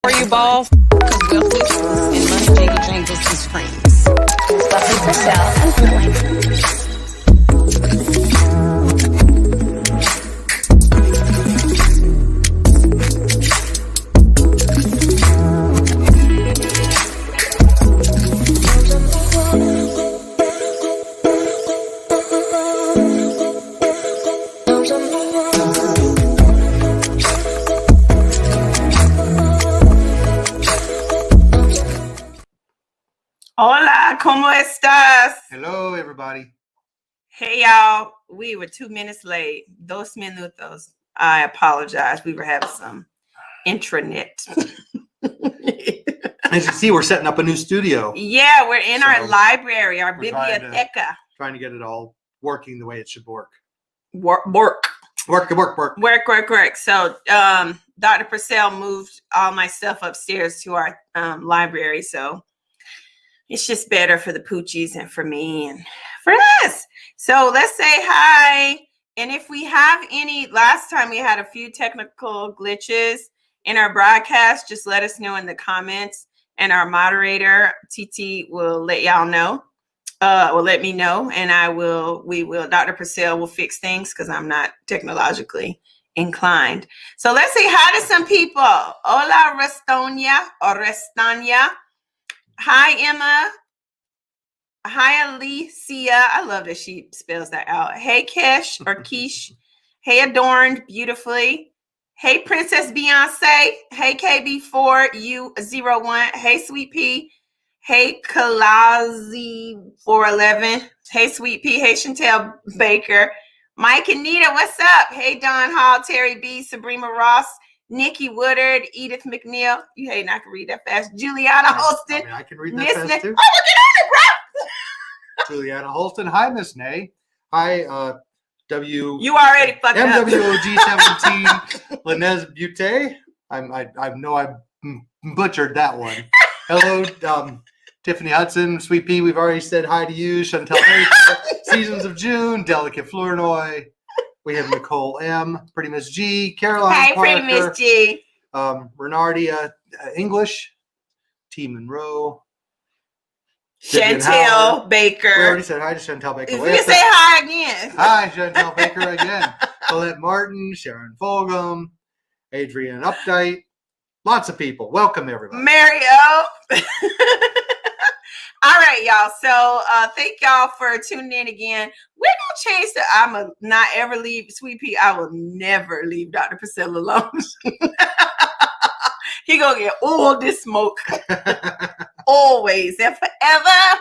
For you balls, because we'll whispers and money jingle jangles and screams. Buffie Purselle, infinitely. Hola, ¿cómo estás? Hello, everybody. Hey, y'all. We were 2 minutes late. 2 minutos. I apologize. We were having some intranet. As you see, we're setting up a new studio. Yeah, we're in our library, our biblioteca. Trying to get it all working the way it should work. Work. So, Dr. Purselle moved all my stuff upstairs to our library. So, it's just better for the poochies and for me and for us. So let's say hi. And if we have any, last time we had a few technical glitches in our broadcast, just let us know in the comments. And our moderator, TT, will let y'all know. Will let me know. And Dr. Purselle will fix things because I'm not technologically inclined. So let's say hi to some people. Hola, Restonia or Restania. Hi, Emma. Hi, Alicia. I love that she spells that out. Hey, Kesh or Keish. Hey, Adorned Beautifully. Hey, Princess Beyonce. Hey, KB4U01. Hey, Sweet Pea. Hey, Kalazi411. Hey, Sweet Pea. Hey, Chantel Baker. Mike and Nita, what's up? Hey, Don Hall, Terry B, Sabrina Ross. Nikki Woodard, Edith McNeil. You hating I can read that fast. Juliana Holston. I can read that fast too. Oh, look at it, bro. Juliana Holston. Hi, Miss Nay. Hi, You already fucked up. MWOG17. Linez Butte. I know I butchered that one. Hello, Tiffany Hudson. Sweet Pea, we've already said hi to you. Chantel Baker. Seasons of June. Delicate Flournoy. We have Nicole M, Pretty Miss G, Caroline Hey, Parker, Pretty Miss G, Renardia English, T Monroe, Chantel Baker. We already said hi to Chantel Baker. If we can say hi again. Hi, Chantel Baker again. Colette Martin, Sharon Fulgham, Adrian Updike, lots of people. Welcome, everybody. Mario. All right, y'all. So thank y'all for tuning in again. We're going to change I'm a not ever leave Sweet Pea. I will never leave Dr. Purselle alone. He going to get all this smoke. Always and forever.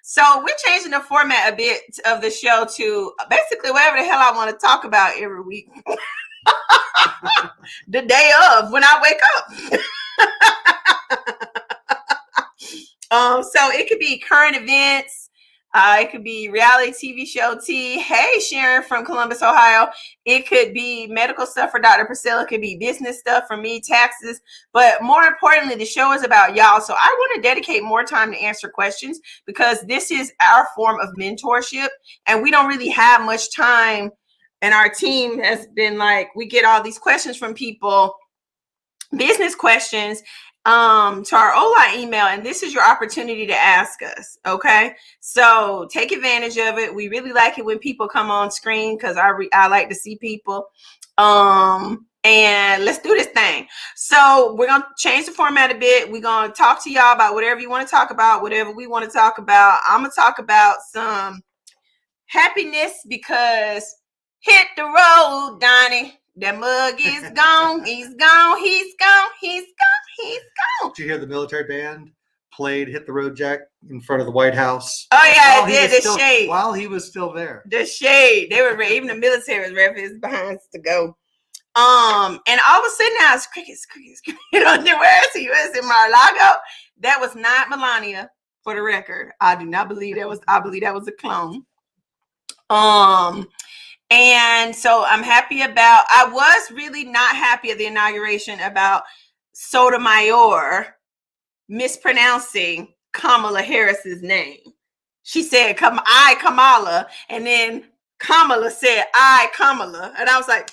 So we're changing the format a bit of the show to basically whatever the hell I want to talk about every week. The day of when I wake up. So it could be current events. It could be reality TV show T. Hey, Sharon from Columbus, Ohio. It could be medical stuff for Dr. Purselle. It could be business stuff for me, taxes. But more importantly, the show is about y'all. So I want to dedicate more time to answer questions because this is our form of mentorship. And we don't really have much time. And our team has been like, we get all these questions from people, business questions. To our Hola email, and this is your opportunity to ask us. Okay, so take advantage of it. We really like it when people come on screen because I like to see people. And let's do this thing. So we're gonna change the format a bit. We're gonna talk to y'all about whatever you want to talk about, whatever we want to talk about. I'm gonna talk about some happiness because hit the road, Donnie. That mug is gone. He's gone. He's gone. He's gone. He's gone. Did you hear the military band played Hit the Road Jack in front of the White House? Oh, yeah, I did. The shade. While he was still there. The shade. They were even the military was ready for his behinds to go. And all of a sudden now it's crickets. You know, where is he? Where is it? Mar-a-Lago? That was not Melania, for the record. I do not believe that was, I believe that was a clone. And so I'm happy about, I was really not happy at the inauguration about Sotomayor mispronouncing Kamala Harris's name. She said, I, Kamala. And then Kamala said, I, Kamala. And I was like,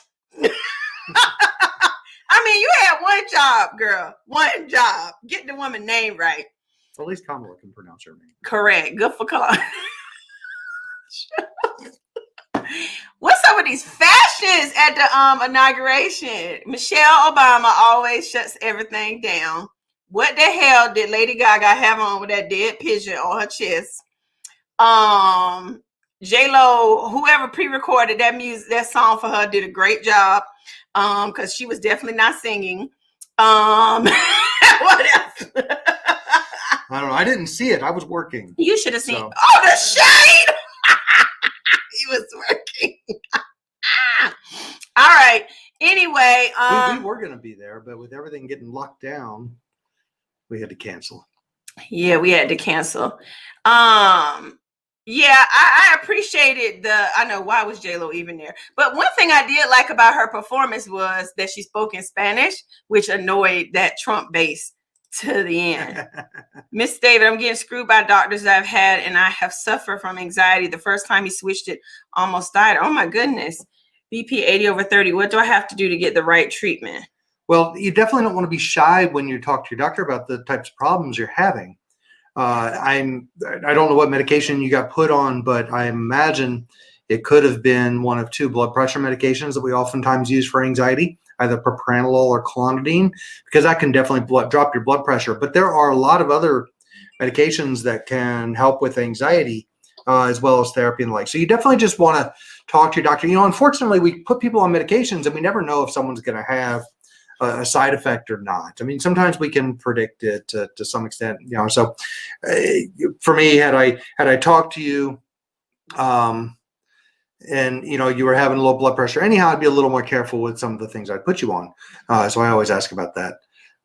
I I mean, you had one job, girl. One job. Get the woman name right. At least Kamala can pronounce her name. Correct. Good for Kamala. What's up with these fashions at the inauguration? Michelle Obama always shuts everything down. What the hell did Lady Gaga have on with that dead pigeon on her chest? J-Lo, whoever pre-recorded that song for her did a great job. Because she was definitely not singing. What else? I don't know. I didn't see it. I was working. You should have seen. So. Oh, the shade! He was working. All right. Anyway, we were going to be there, but with everything getting locked down, we had to cancel. Yeah, we had to cancel. Yeah, I appreciated I know, why was J-Lo even there? But one thing I did like about her performance was that she spoke in Spanish, which annoyed that Trump base to the end. Miss David, I'm getting screwed by doctors I've had, and I have suffered from anxiety. The first time he switched it, almost died. Oh my goodness. BP 80/30. What do I have to do to get the right treatment? Well, you definitely don't want to be shy when you talk to your doctor about the types of problems you're having. I don't know what medication you got put on, but I imagine it could have been one of two blood pressure medications that we oftentimes use for anxiety, either propranolol or clonidine, because that can definitely drop your blood pressure. But there are a lot of other medications that can help with anxiety, as well as therapy and the like. So you definitely just want to talk to your doctor. Unfortunately, we put people on medications and we never know if someone's going to have a side effect or not. I mean, sometimes we can predict it to some extent, so for me, had I talked to you, and you were having low blood pressure anyhow, I'd be a little more careful with some of the things I'd put you on. So I always ask about that.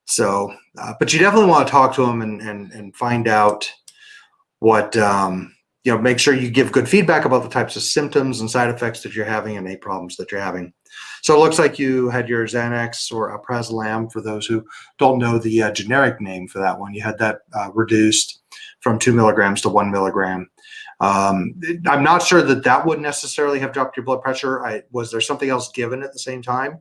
So, but you definitely want to talk to them and find out what, make sure you give good feedback about the types of symptoms and side effects that you're having and any problems that you're having. So it looks like you had your Xanax or alprazolam, for those who don't know the generic name for that one. You had that reduced from 2 milligrams to 1 milligram. I'm not sure that would necessarily have dropped your blood pressure. Was there something else given at the same time?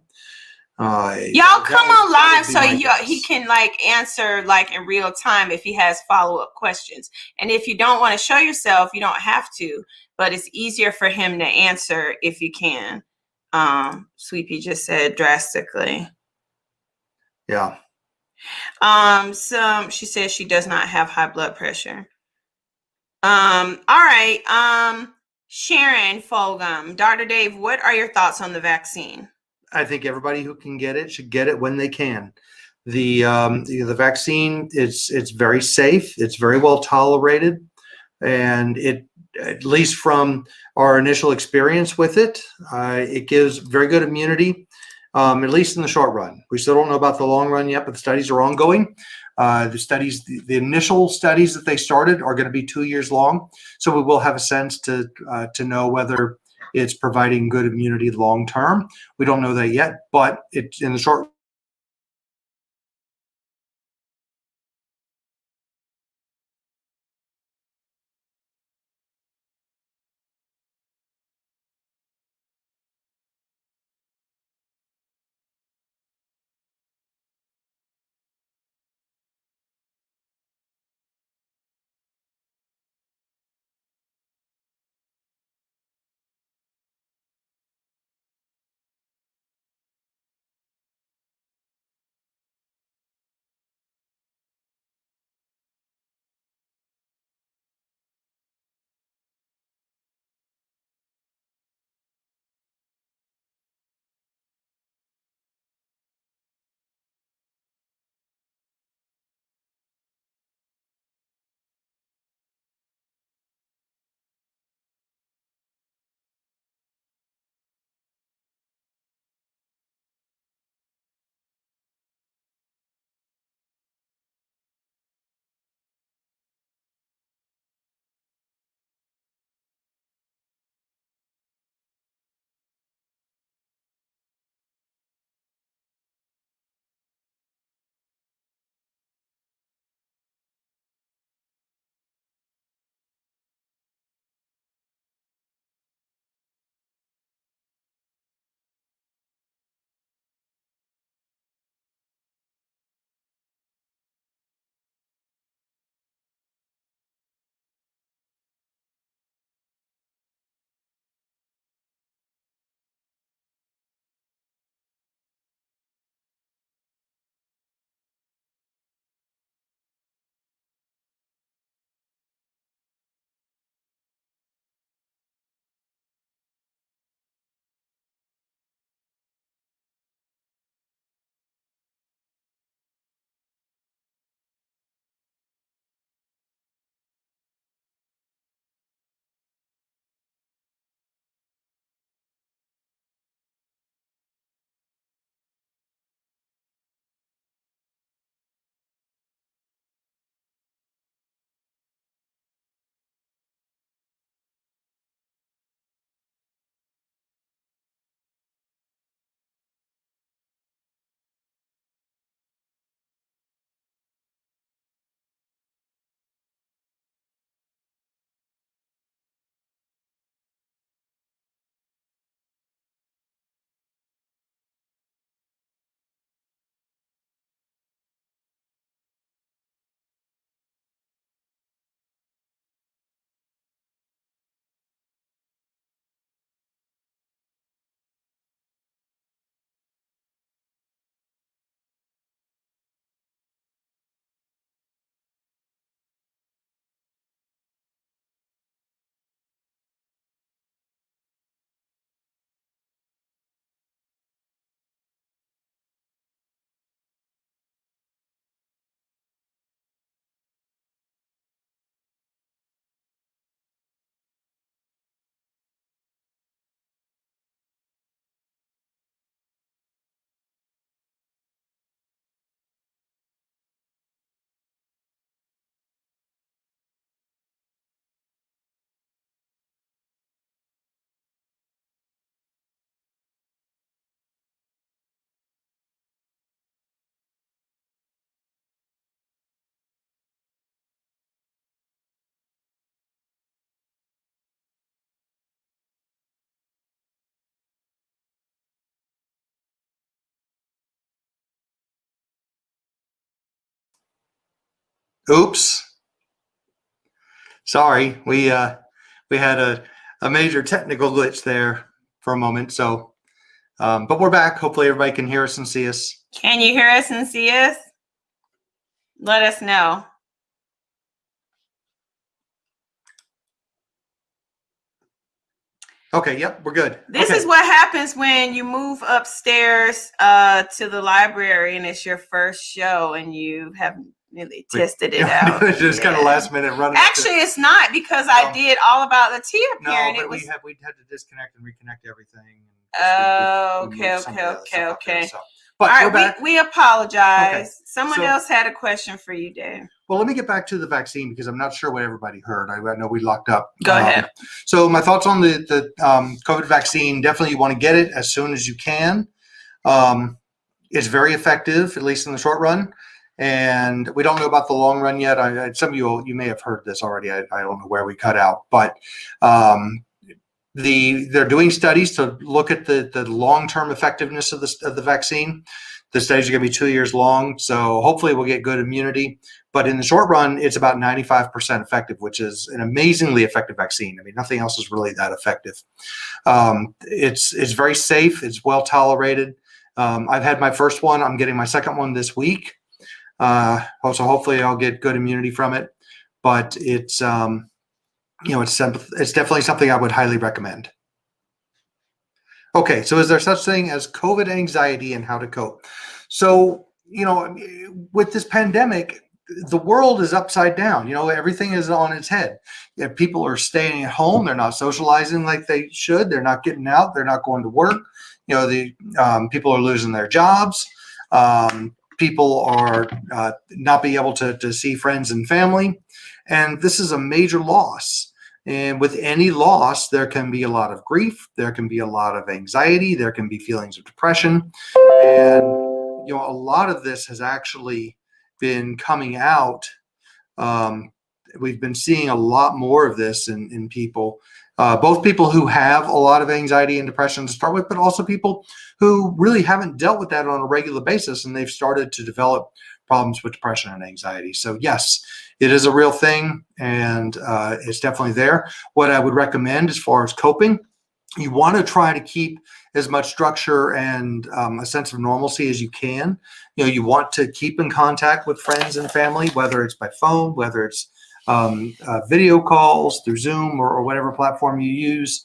Y'all come on live so he can answer in real time if he has follow-up questions. And if you don't want to show yourself, you don't have to, but it's easier for him to answer if you can. Sweet Pea just said drastically. Yeah. She says she does not have high blood pressure. All right. Sharon Fulgham, Dr. Dave, what are your thoughts on the vaccine? I think everybody who can get it should get it when they can. The vaccine, it's very safe. It's very well tolerated, and it, at least from our initial experience with it, it gives very good immunity, at least in the short run. We still don't know about the long run yet, but the studies are ongoing. The initial studies that they started are going to be 2 years long, so we will have a sense to know whether it's providing good immunity long term. We don't know that yet, but it's in the short Oops. Sorry, we had a major technical glitch there for a moment. So, but we're back. Hopefully, everybody can hear us and see us. Can you hear us and see us? Let us know. Okay, yep, we're good. This okay. is what happens when you move upstairs to the library and it's your first show and you haven't really tested it out. Just kind of last minute running. Actually, it's not because I did all about the tea appearing. No, but we'd had to disconnect and reconnect everything. Okay. So. But all we're right, back. we apologize. Okay. Someone else had a question for you, Dave. Well, let me get back to the vaccine because I'm not sure what everybody heard. I know we locked up. Go ahead. So my thoughts on the COVID vaccine, definitely you want to get it as soon as you can. It's very effective, at least in the short run. And we don't know about the long run yet. Some of you may have heard this already. I don't know where we cut out. But they're doing studies to look at the long-term effectiveness of the vaccine. The studies are going to be 2 years long, so hopefully we'll get good immunity. But in the short run, it's about 95% effective, which is an amazingly effective vaccine. I mean, nothing else is really that effective. It's very safe. It's well tolerated. I've had my first one. I'm getting my second one this week. So hopefully I'll get good immunity from it. But it's it's definitely something I would highly recommend. Okay, so is there such thing as COVID anxiety and how to cope? So, with this pandemic, the world is upside down. Everything is on its head. People are staying at home. They're not socializing like they should. They're not getting out. They're not going to work. People are losing their jobs. People are not being able to see friends and family. And this is a major loss. And with any loss, there can be a lot of grief. There can be a lot of anxiety. There can be feelings of depression. And, a lot of this has actually been coming out. We've been seeing a lot more of this in people, both people who have a lot of anxiety and depression to start with, but also people who really haven't dealt with that on a regular basis, and they've started to develop problems with depression and anxiety. So yes, it is a real thing, and it's definitely there. What I would recommend as far as coping, you want to try to keep as much structure and a sense of normalcy as you can. You want to keep in contact with friends and family, whether it's by phone, whether it's video calls through Zoom or whatever platform you use.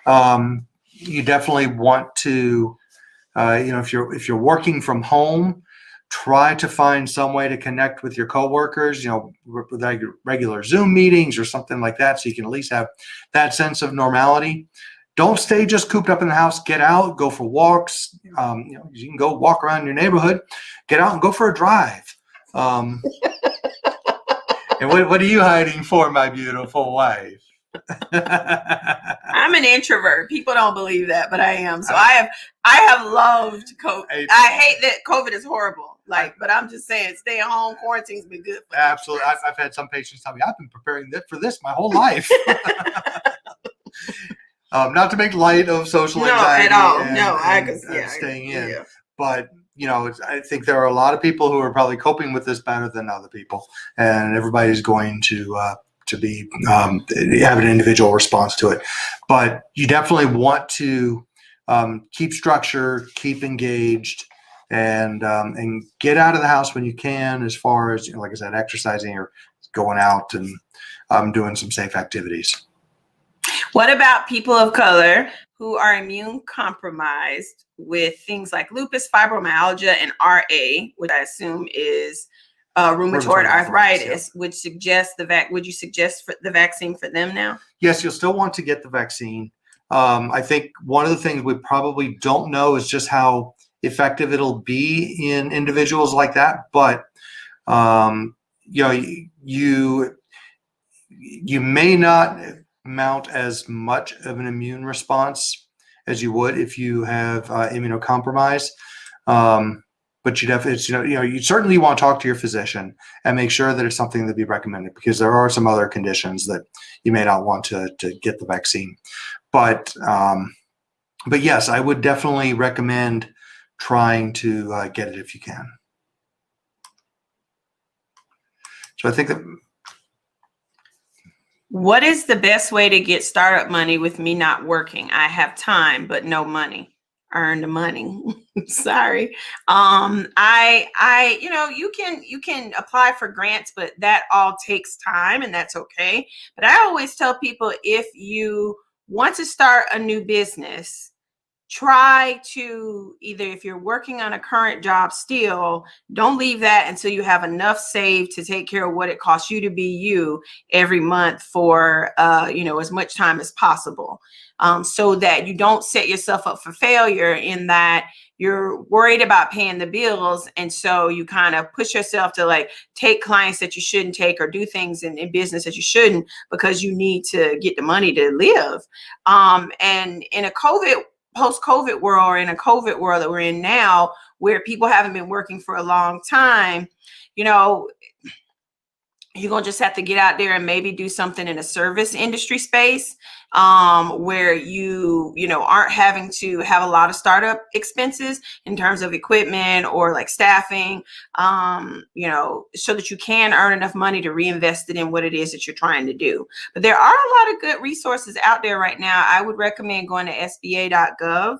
You definitely want to, if you're working from home, try to find some way to connect with your coworkers, with regular Zoom meetings or something like that, so you can at least have that sense of normality. Don't stay just cooped up in the house. Get out, go for walks. You can go walk around your neighborhood. Get out and go for a drive. And what are you hiding for, my beautiful wife? I'm an introvert. People don't believe that, but I am. So I have loved COVID. I hate that COVID is horrible. But I'm just saying, stay at home. Quarantine's been good. Absolutely. I've had some patients tell me I've been preparing for this my whole life. Not to make light of social anxiety. No, at all. No, staying in. Yeah. But I think there are a lot of people who are probably coping with this better than other people, and everybody's going to be have an individual response to it. But you definitely want to keep structure, keep engaged, and get out of the house when you can. As far as like I said, exercising or going out and doing some safe activities. What about people of color who are immune compromised with things like lupus, fibromyalgia, and RA, which I assume is rheumatoid arthritis, yeah. Would you suggest the vaccine for them now? Yes, you'll still want to get the vaccine. I think one of the things we probably don't know is just how effective it'll be in individuals like that. But you may not mount as much of an immune response as you would if you have immunocompromise. But you definitely, you certainly want to talk to your physician and make sure that it's something that be recommended, because there are some other conditions that you may not want to get the vaccine. But yes, I would definitely recommend trying to get it if you can. So I think that. What is the best way to get startup money with me not working? I have time, but no money. Earn the money. Sorry. You can apply for grants, but that all takes time and that's okay. But I always tell people, if you want to start a new business, try to, either if you're working on a current job still, don't leave that until you have enough saved to take care of what it costs you to be you every month for as much time as possible, so that you don't set yourself up for failure, in that you're worried about paying the bills, and so you kind of push yourself to like take clients that you shouldn't take, or do things in business that you shouldn't, because you need to get the money to live. And in a post-COVID world, or in a COVID world that we're in now, where people haven't been working for a long time, you're going to just have to get out there and maybe do something in a service industry space, where you aren't having to have a lot of startup expenses in terms of equipment or like staffing, so that you can earn enough money to reinvest it in what it is that you're trying to do. But there are a lot of good resources out there right now. I would recommend going to SBA.gov.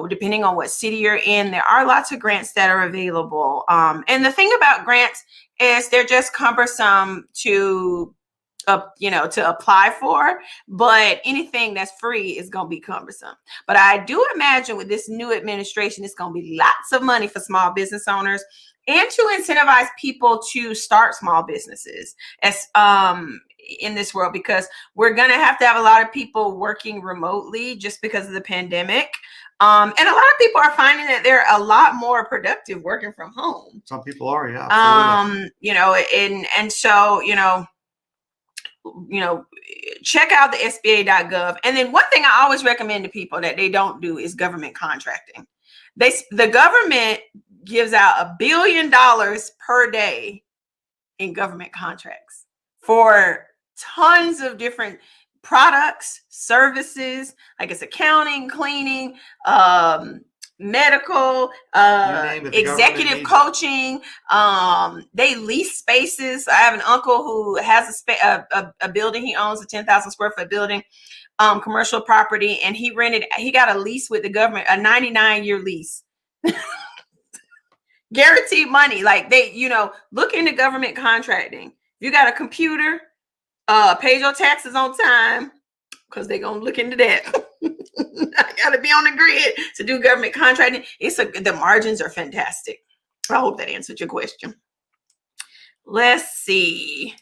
Depending on what city you're in, there are lots of grants that are available. And the thing about grants is they're just cumbersome to apply for, but anything that's free is going to be cumbersome. But I do imagine with this new administration, it's going to be lots of money for small business owners, and to incentivize people to start small businesses in this world, because we're going to have a lot of people working remotely just because of the pandemic. And a lot of people are finding that they're a lot more productive working from home. Some people are, yeah. Absolutely. Check out the SBA.gov. And then one thing I always recommend to people that they don't do is government contracting. The government gives out $1 billion per day in government contracts for tons of different products, services, like it's accounting, cleaning, medical, executive coaching. They lease spaces. I have an uncle who has a building. He owns a 10,000 square foot building, commercial property, and he got a lease with the government, a 99-year lease. Guaranteed money. Like look into government contracting. If you got a computer, pay your taxes on time, because they're going to look into that. I got to be on the grid to do government contracting. The margins are fantastic. I hope that answered your question. Let's see.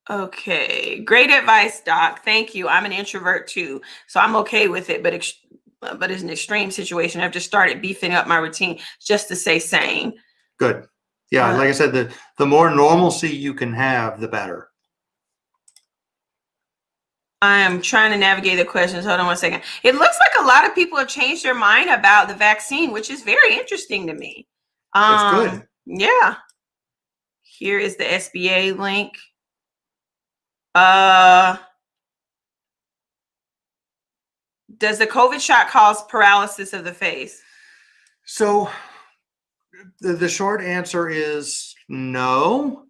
Okay. Great advice, Doc. Thank you. I'm an introvert too, so I'm okay with it, but it's an extreme situation. I've just started beefing up my routine just to stay sane. Good. Yeah, like I said, the more normalcy you can have, the better. I am trying to navigate the questions. Hold on one second. It looks like a lot of people have changed their mind about the vaccine, which is very interesting to me. That's good. Yeah. Here is the SBA link. Does the COVID shot cause paralysis of the face? So the short answer is no.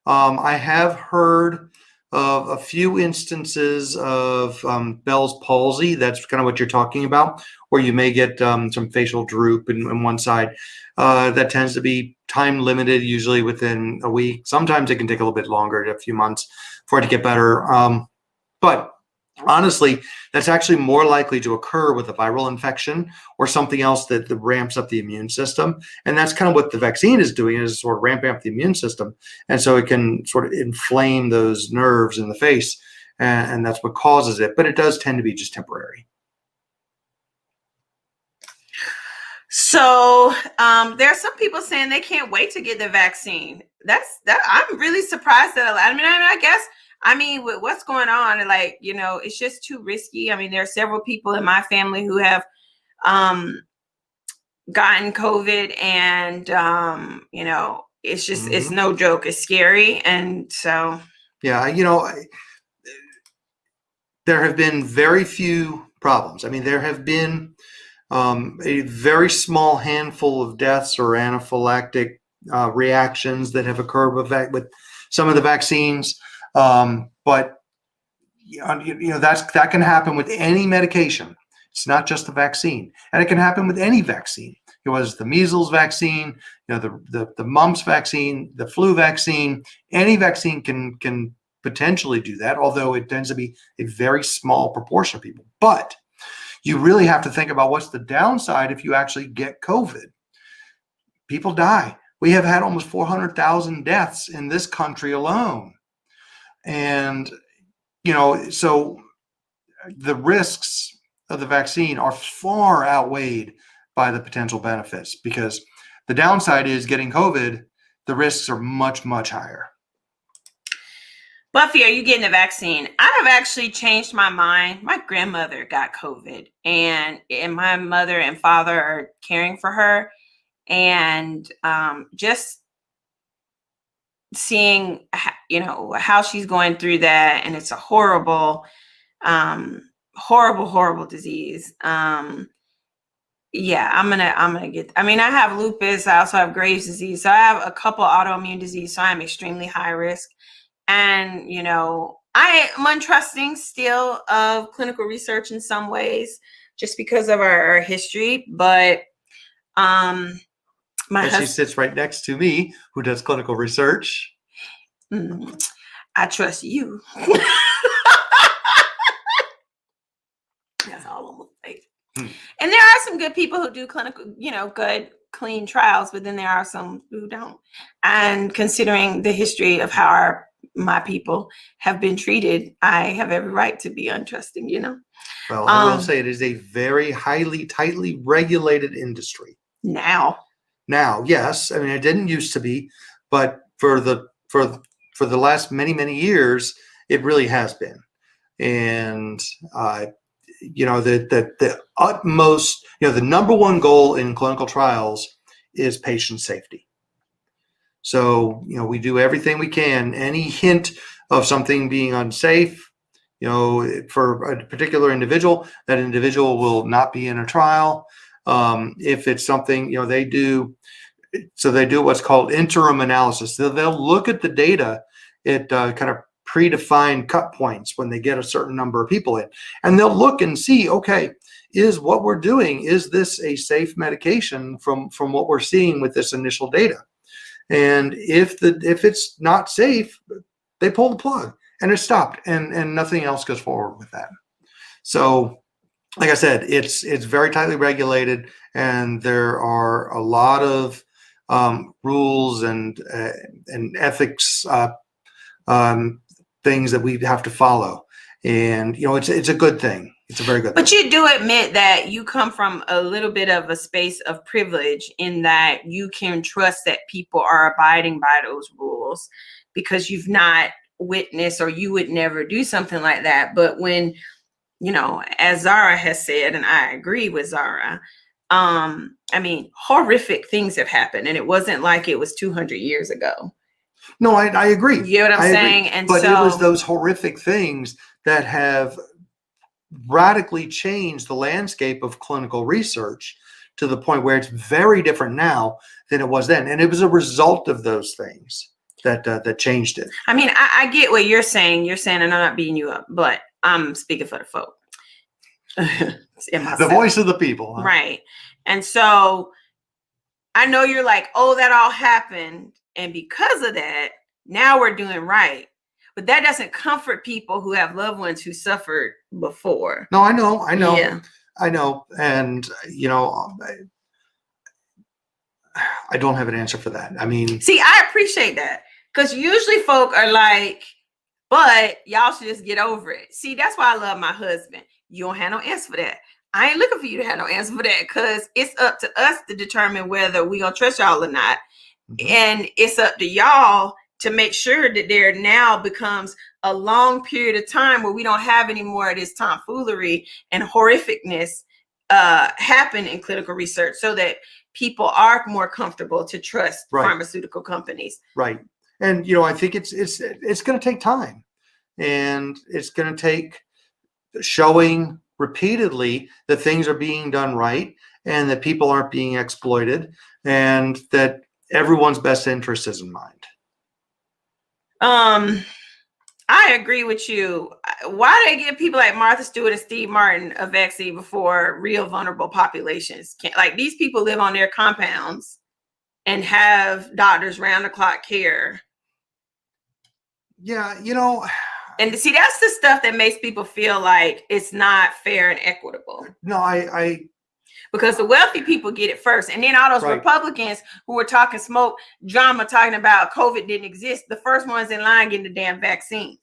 I have heard of a few instances of Bell's palsy. That's kind of what you're talking about, where you may get some facial droop in one side. That tends to be time limited, usually within a week. Sometimes it can take a little bit longer, a few months, for it to get better. But honestly, that's actually more likely to occur with a viral infection or something else that ramps up the immune system. And that's kind of what the vaccine is doing, is sort of ramping up the immune system. And so it can sort of inflame those nerves in the face, and that's what causes it. But it does tend to be just temporary. So there are some people saying they can't wait to get the vaccine. I'm really surprised that I mean, with what's going on, like, it's just too risky. I mean, there are several people in my family who have gotten COVID, and it's just it's no joke. It's scary, and so yeah, there have been very few problems. I mean, there have been a very small handful of deaths or anaphylactic reactions that have occurred with some of the vaccines. But that can happen with any medication. It's not just the vaccine, and it can happen with any vaccine. It was the measles vaccine, the mumps vaccine, the flu vaccine. Any vaccine can potentially do that, although it tends to be a very small proportion of people. But you really have to think about what's the downside if you actually get COVID. People die. We have had almost 400,000 deaths in this country alone. And, so the risks of the vaccine are far outweighed by the potential benefits, because the downside is getting COVID, the risks are much, much higher. Buffy, are you getting the vaccine? I have actually changed my mind. My grandmother got COVID, and my mother and father are caring for her. And just seeing, how she's going through that, and it's a horrible, horrible disease. Yeah, I'm gonna get. I mean, I have lupus. I also have Graves' disease, so I have a couple autoimmune disease. So I'm extremely high risk. And, I am untrusting still of clinical research in some ways, just because of our history. But she sits right next to me, who does clinical research. I trust you. That's all I'm gonna say. And there are some good people who do clinical, good, clean trials, but then there are some who don't. And considering the history of how my people have been treated, I have every right to be untrusting, Well, I will say it is a very tightly regulated industry. Now, yes. I mean, it didn't used to be, but for the last many years, it really has been. And the utmost, the number one goal in clinical trials is patient safety. So, we do everything we can. Any hint of something being unsafe, for a particular individual, that individual will not be in a trial. If it's something, they do what's called interim analysis. They'll look at the data at kind of predefined cut points when they get a certain number of people in, and they'll look and see, okay, is what we're doing, is this a safe medication from what we're seeing with this initial data? And if it's not safe, they pull the plug and it's stopped, and nothing else goes forward with that. So, like I said, it's very tightly regulated, and there are a lot of rules and ethics things that we have to follow. And it's a good thing. It's a very good thing. But you do admit that you come from a little bit of a space of privilege, in that you can trust that people are abiding by those rules, because you've not witnessed, or you would never do something like that. But when, as Zara has said, and I agree with Zara, I mean, horrific things have happened, and it wasn't like it was 200 years ago. No, I agree. You know what I'm saying? And but it was those horrific things that have radically changed the landscape of clinical research to the point where it's very different now than it was then. And it was a result of those things that changed it. I mean, I get what you're saying. You're saying, and I'm not beating you up, but I'm speaking for the folk. The voice of the people. Huh? Right. And so I know you're like, oh, that all happened, and because of that, now we're doing right. But that doesn't comfort people who have loved ones who suffered before. No, I know. Yeah. I know. And, I don't have an answer for that. I mean, see, I appreciate that, because usually folk are like, but y'all should just get over it. See, that's why I love my husband. You don't have no answer for that. I ain't looking for you to have no answer for that, because it's up to us to determine whether we gonna trust y'all or not. Mm-hmm. And it's up to y'all to make sure that there now becomes a long period of time where we don't have any more of this tomfoolery and horrificness happen in clinical research, so that people are more comfortable to trust pharmaceutical companies. Right. And, I think it's going to take time, and it's going to take showing repeatedly that things are being done right and that people aren't being exploited and that everyone's best interest is in mind. I agree with you. Why do they give people like Martha Stewart and Steve Martin a vaccine before real vulnerable populations? Like these people live on their compounds and have doctors round the clock care. Yeah, and see, that's the stuff that makes people feel like it's not fair and equitable. No, I because the wealthy people get it first, and then all those Republicans who were talking smoke drama, talking about COVID didn't exist, the first ones in line getting the damn vaccine.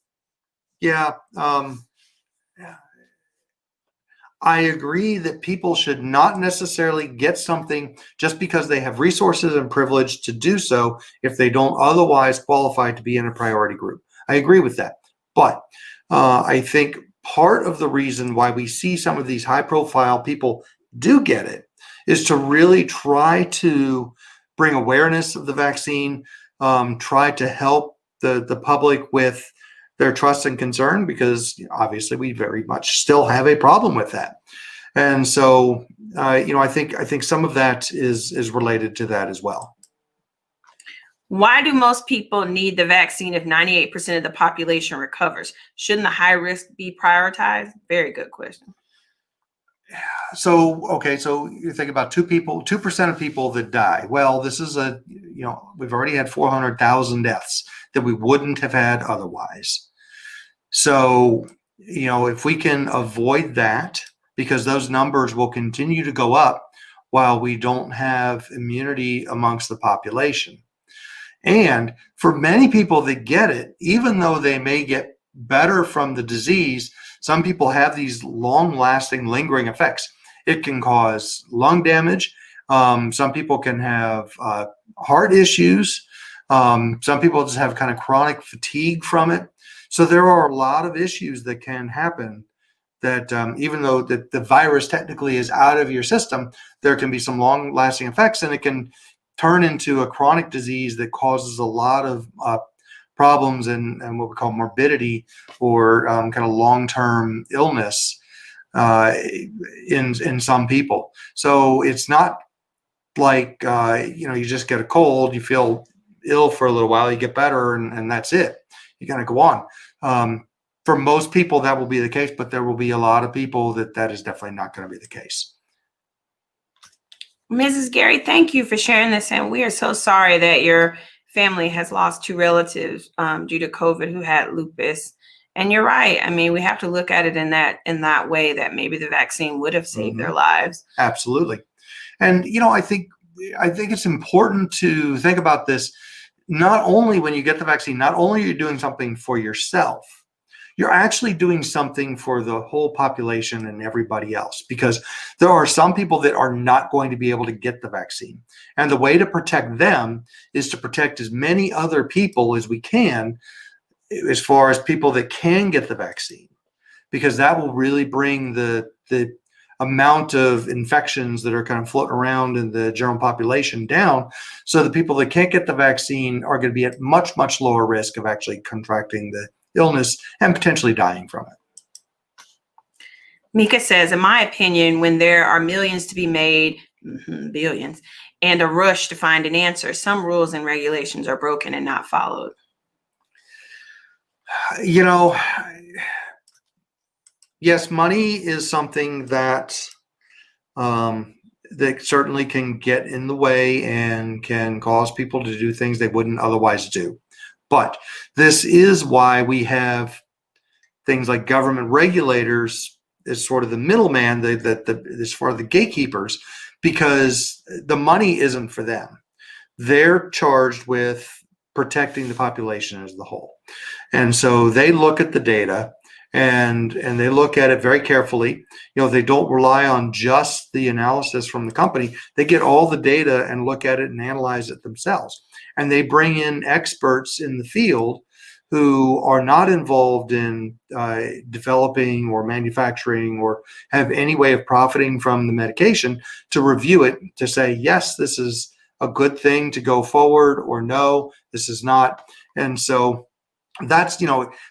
Yeah, I agree that people should not necessarily get something just because they have resources and privilege to do so if they don't otherwise qualify to be in a priority group. I agree with that. But I think part of the reason why we see some of these high-profile people do get it is to really try to bring awareness of the vaccine, try to help the public with their trust and concern, because obviously we very much still have a problem with that. And so, I think some of that is related to that as well. Why do most people need the vaccine if 98% of the population recovers? Shouldn't the high risk be prioritized? Very good question. So, okay, so you think about 2% of people that die. Well, this is we've already had 400,000 deaths that we wouldn't have had otherwise. So, if we can avoid that, because those numbers will continue to go up while we don't have immunity amongst the population. And for many people that get it, even though they may get better from the disease, some people have these long-lasting, lingering effects. It can cause lung damage. Some people can have heart issues. Some people just have kind of chronic fatigue from it. So there are a lot of issues that can happen that even though the virus technically is out of your system, there can be some long-lasting effects, and it can turn into a chronic disease that causes a lot of problems and what we call morbidity, or kind of long-term illness in some people. So it's not like you just get a cold, you feel ill for a little while, you get better, and that's it. You gotta go on. For most people, that will be the case, but there will be a lot of people that is definitely not going to be the case. Mrs. Gary, thank you for sharing this, and we are so sorry that your family has lost 2 relatives due to COVID who had lupus. And you're right. I mean, we have to look at it in that way, that maybe the vaccine would have saved their lives. Absolutely. And I think it's important to think about this. Not only when you get the vaccine, not only are you doing something for yourself, you're actually doing something for the whole population and everybody else, because there are some people that are not going to be able to get the vaccine. And the way to protect them is to protect as many other people as we can, as far as people that can get the vaccine, because that will really bring the amount of infections that are kind of floating around in the general population down. So the people that can't get the vaccine are going to be at much, much lower risk of actually contracting the illness and potentially dying from it. Mika says, in my opinion, when there are millions to be made, billions, and a rush to find an answer, some rules and regulations are broken and not followed. Yes, money is something that that certainly can get in the way and can cause people to do things they wouldn't otherwise do. But this is why we have things like government regulators as sort of the middleman, as far as the gatekeepers, because the money isn't for them. They're charged with protecting the population as the whole. And so they look at the data and they look at it very carefully. They don't rely on just the analysis from the company. They get all the data and look at it and analyze it themselves. And they bring in experts in the field who are not involved in developing or manufacturing or have any way of profiting from the medication to review it, to say, yes, this is a good thing to go forward, or no, this is not. And so that's,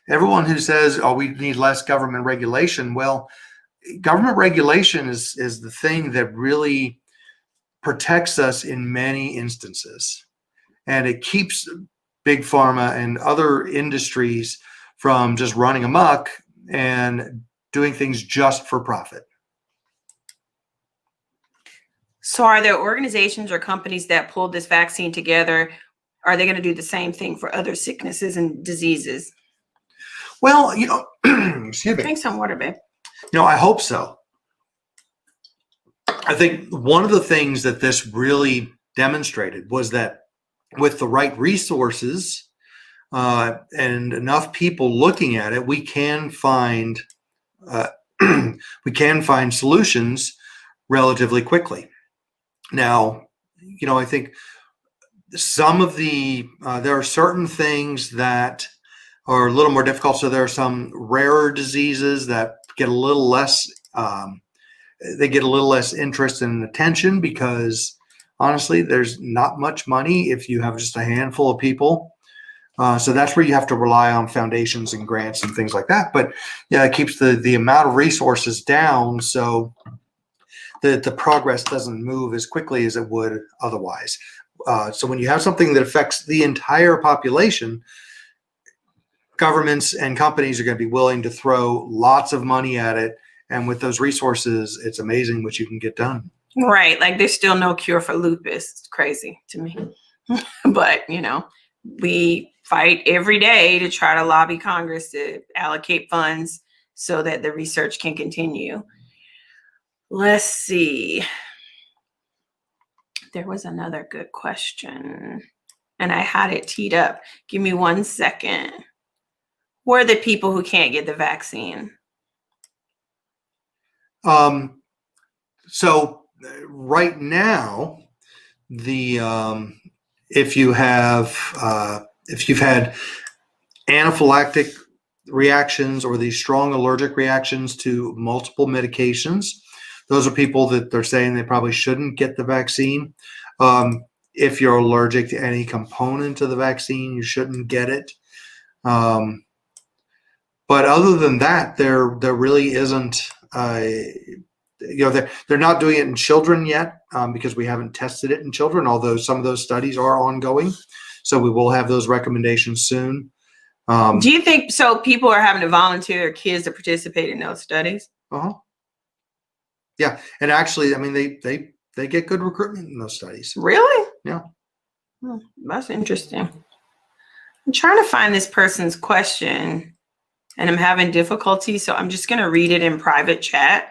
everyone who says, oh, we need less government regulation. Well, government regulation is the thing that really protects us in many instances, and it keeps big pharma and other industries from just running amok and doing things just for profit. So are there organizations or companies that pulled this vaccine together? Are they going to do the same thing for other sicknesses and diseases? Well, excuse me. Drink some water, babe. I hope so. I think one of the things that this really demonstrated was that with the right resources and enough people looking at it, we can find solutions relatively quickly. Now, I think some of there are certain things that are a little more difficult. So there are some rarer diseases that get a little less, interest and attention because honestly, there's not much money if you have just a handful of people. So that's where you have to rely on foundations and grants and things like that. But yeah, it keeps the amount of resources down so that the progress doesn't move as quickly as it would otherwise. So when you have something that affects the entire population, governments and companies are going to be willing to throw lots of money at it. And with those resources, it's amazing what you can get done. Right. Like there's still no cure for lupus. It's crazy to me. But, we fight every day to try to lobby Congress to allocate funds so that the research can continue. Let's see. There was another good question and I had it teed up. Give me 1 second. Who are the people who can't get the vaccine? So right now, if you've had anaphylactic reactions or these strong allergic reactions to multiple medications, those are people that they're saying they probably shouldn't get the vaccine. If you're allergic to any component of the vaccine, you shouldn't get it. But other than that, there really isn't. They're not doing it in children yet because we haven't tested it in children, although some of those studies are ongoing. So we will have those recommendations soon. Do you think so? People are having to volunteer kids to participate in those studies? Uh-huh. Yeah. And actually, I mean, they get good recruitment in those studies. Really? Yeah. That's interesting. I'm trying to find this person's question and I'm having difficulty. So I'm just going to read it in private chat.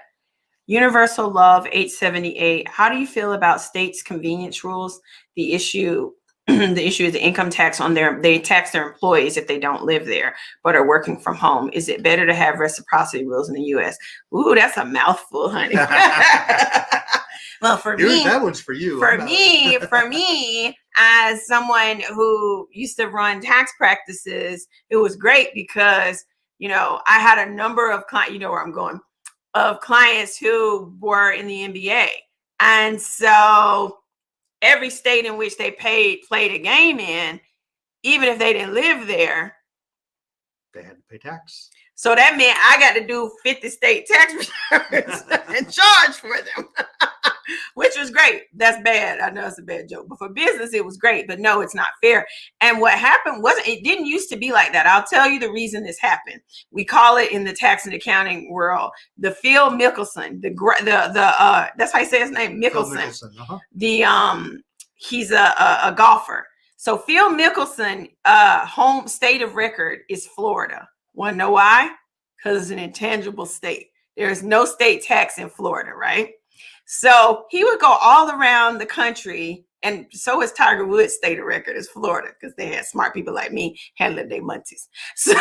Universal Love 878. How do you feel about states' convenience rules? The issue is the income tax they tax their employees if they don't live there, but are working from home. Is it better to have reciprocity rules in the U.S.? Ooh, that's a mouthful, honey. Well, that one's for you. For me, as someone who used to run tax practices, it was great because, I had a number of clients, where I'm going, of clients who were in the NBA. And so every state in which they played a game in, even if they didn't live there, they had to pay tax. So that meant I got to do 50 state tax returns and charge for them, which was great. That's bad. I know it's a bad joke, but for business, it was great. But no, it's not fair. And what happened it didn't used to be like that. I'll tell you the reason this happened. We call it in the tax and accounting world, the Phil Mickelson, that's how you say his name, Mickelson. Uh-huh. He's a golfer. So Phil Mickelson, home state of record is Florida. Want to know why? Because it's an intangible state. There is no state tax in Florida, right? So he would go all around the country, and so is Tiger Woods' state of record is Florida because they had smart people like me handling their munties. So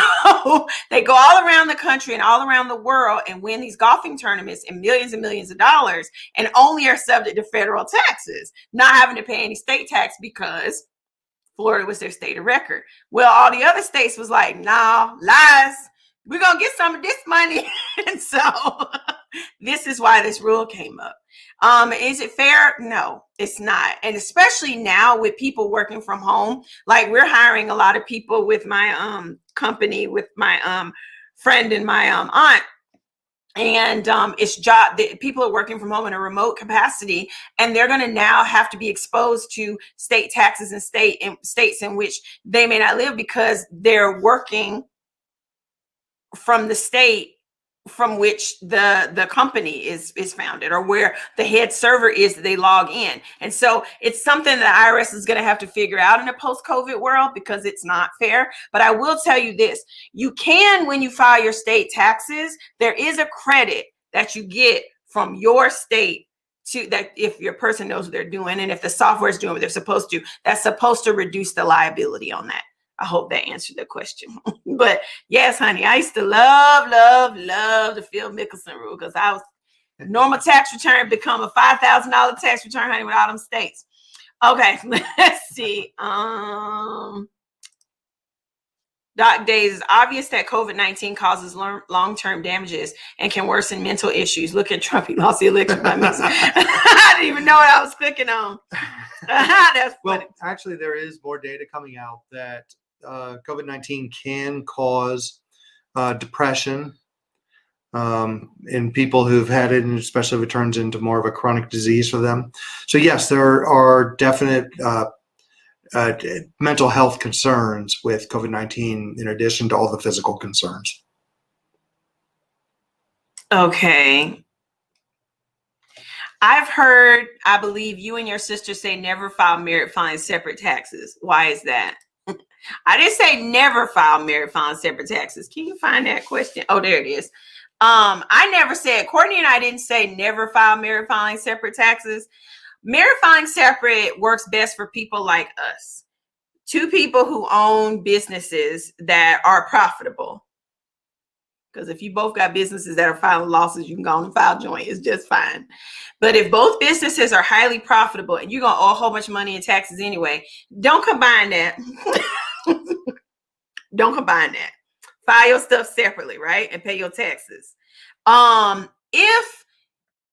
they go all around the country and all around the world and win these golfing tournaments and millions of dollars and only are subject to federal taxes, not having to pay any state tax because Florida was their state of record. Well, all the other states was like, nah, lies. We're going to get some of this money. And so this is why this rule came up. Is it fair? No, it's not. And especially now with people working from home, like we're hiring a lot of people with my company, with my friend and my aunt. and it's job that people are working from home in a remote capacity, and they're going to now have to be exposed to state taxes and states in which they may not live because they're working from the state from which the company is founded, or where the head server is that they log in. And so it's something that IRS is going to have to figure out in a post-COVID world, because it's not fair. But I will tell you this: you can, when you file your state taxes, there is a credit that you get from your state to that, if your person knows what they're doing and if the software is doing what they're supposed to, that's supposed to reduce the liability on that. I hope that answered the question. But yes, honey, I used to love the Phil Mickelson rule, because I was normal tax return become a $5,000 tax return, honey, with all them states. Okay, let's see. Doc Days, it's obvious that COVID-19 causes long-term damages and can worsen mental issues. Look at Trump, he lost the election by mistake. I didn't even know what I was clicking on. That's funny. Well, actually, there is more data coming out that COVID-19 can cause depression in people who've had it, and especially if it turns into more of a chronic disease for them. So yes, there are definite mental health concerns with COVID-19 in addition to all the physical concerns. Okay. I've heard, I believe you and your sister say never file merit filing separate taxes. Why is that? I didn't say never file merit filing separate taxes. Can you find that question? Oh, there it is. I never said, Courtney and I didn't say never file merit filing separate taxes. Merit filing separate works best for people like us. Two people who own businesses that are profitable. Because if you both got businesses that are filing losses, you can go on and file joint. It's just fine. But if both businesses are highly profitable and you're going to owe a whole bunch of money in taxes anyway, don't combine that. Don't combine that. File your stuff separately, right? And pay your taxes. If,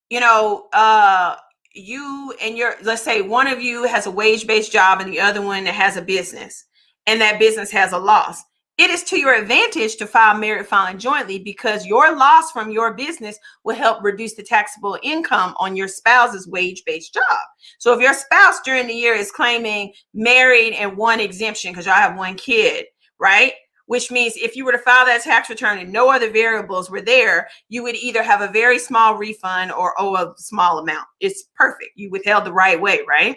you know, you and your, let's say one of you has a wage-based job and the other one has a business, and that business has a loss, it is to your advantage to file merit filing jointly, because your loss from your business will help reduce the taxable income on your spouse's wage-based job. So if your spouse during the year is claiming married and one exemption because y'all have one kid, right? Which means if you were to file that tax return and no other variables were there, you would either have a very small refund or owe a small amount. It's perfect. You withheld the right way, right?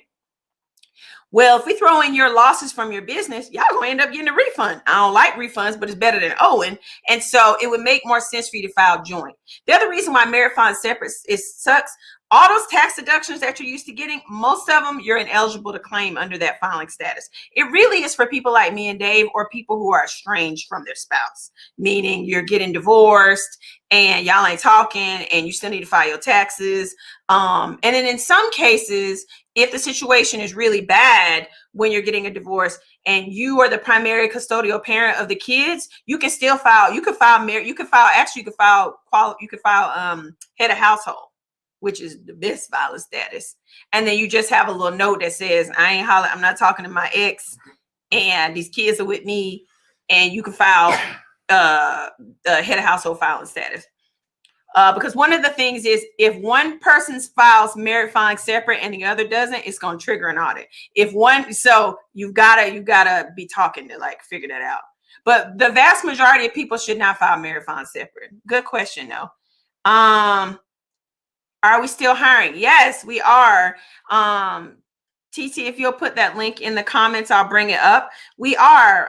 Well, if we throw in your losses from your business, y'all gonna end up getting a refund. I don't like refunds, but it's better than owing. And so it would make more sense for you to file joint. The other reason why merit filing separate sucks, all those tax deductions that you're used to getting, most of them you're ineligible to claim under that filing status. It really is for people like me and Dave, or people who are estranged from their spouse, meaning you're getting divorced and y'all ain't talking and you still need to file your taxes. And then in some cases, if the situation is really bad when you're getting a divorce and you are the primary custodial parent of the kids, you can still file. You could file head of household, which is the best filing status. And then you just have a little note that says, I ain't holla, I'm not talking to my ex, and these kids are with me, and you can file head of household filing status. Because one of the things is, if one person files merit filing separate and the other doesn't, it's going to trigger an audit. So you've got to be talking to like figure that out. But the vast majority of people should not file merit filing separate. Good question though. Are we still hiring? Yes, we are. TT, if you'll put that link in the comments, I'll bring it up. We are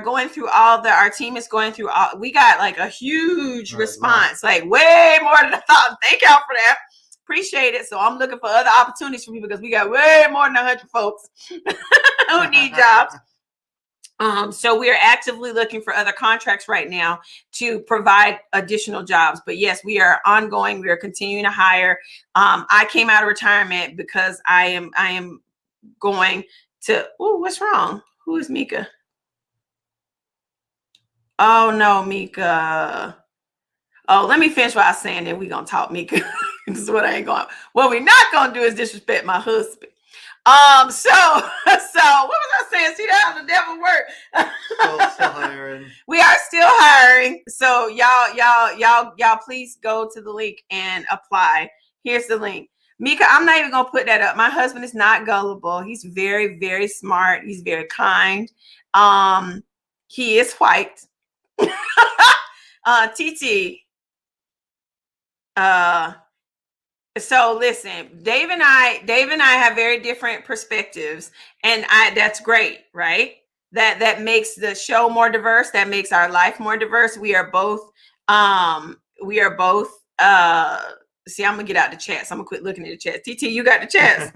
going through our team is going through we got like a huge response, like way more than I thought. Thank y'all for that. Appreciate it. So I'm looking for other opportunities for people, because we got way more than 100 folks who need jobs. So we are actively looking for other contracts right now to provide additional jobs. But yes, we are ongoing. We are continuing to hire. I came out of retirement because I am going to, oh, what's wrong? Who is Mika? Oh no, Mika. Oh, let me finish what I was saying, then we're going to talk, Mika. This is what I ain't going. What we're not going to do is disrespect my husband. So what was I saying? See that how the devil work? Still hiring. We are still hiring. So y'all please go to the link and apply. Here's the link. Mika, I'm not even gonna put that up. My husband is not gullible. He's very, very smart. He's very kind. He is white. TT. So listen, Dave and I have very different perspectives, and that's great, right? That makes the show more diverse. That makes our life more diverse. We are both. See, I'm gonna get out the chats. I'm gonna quit looking at the chats. TT, you got the chats.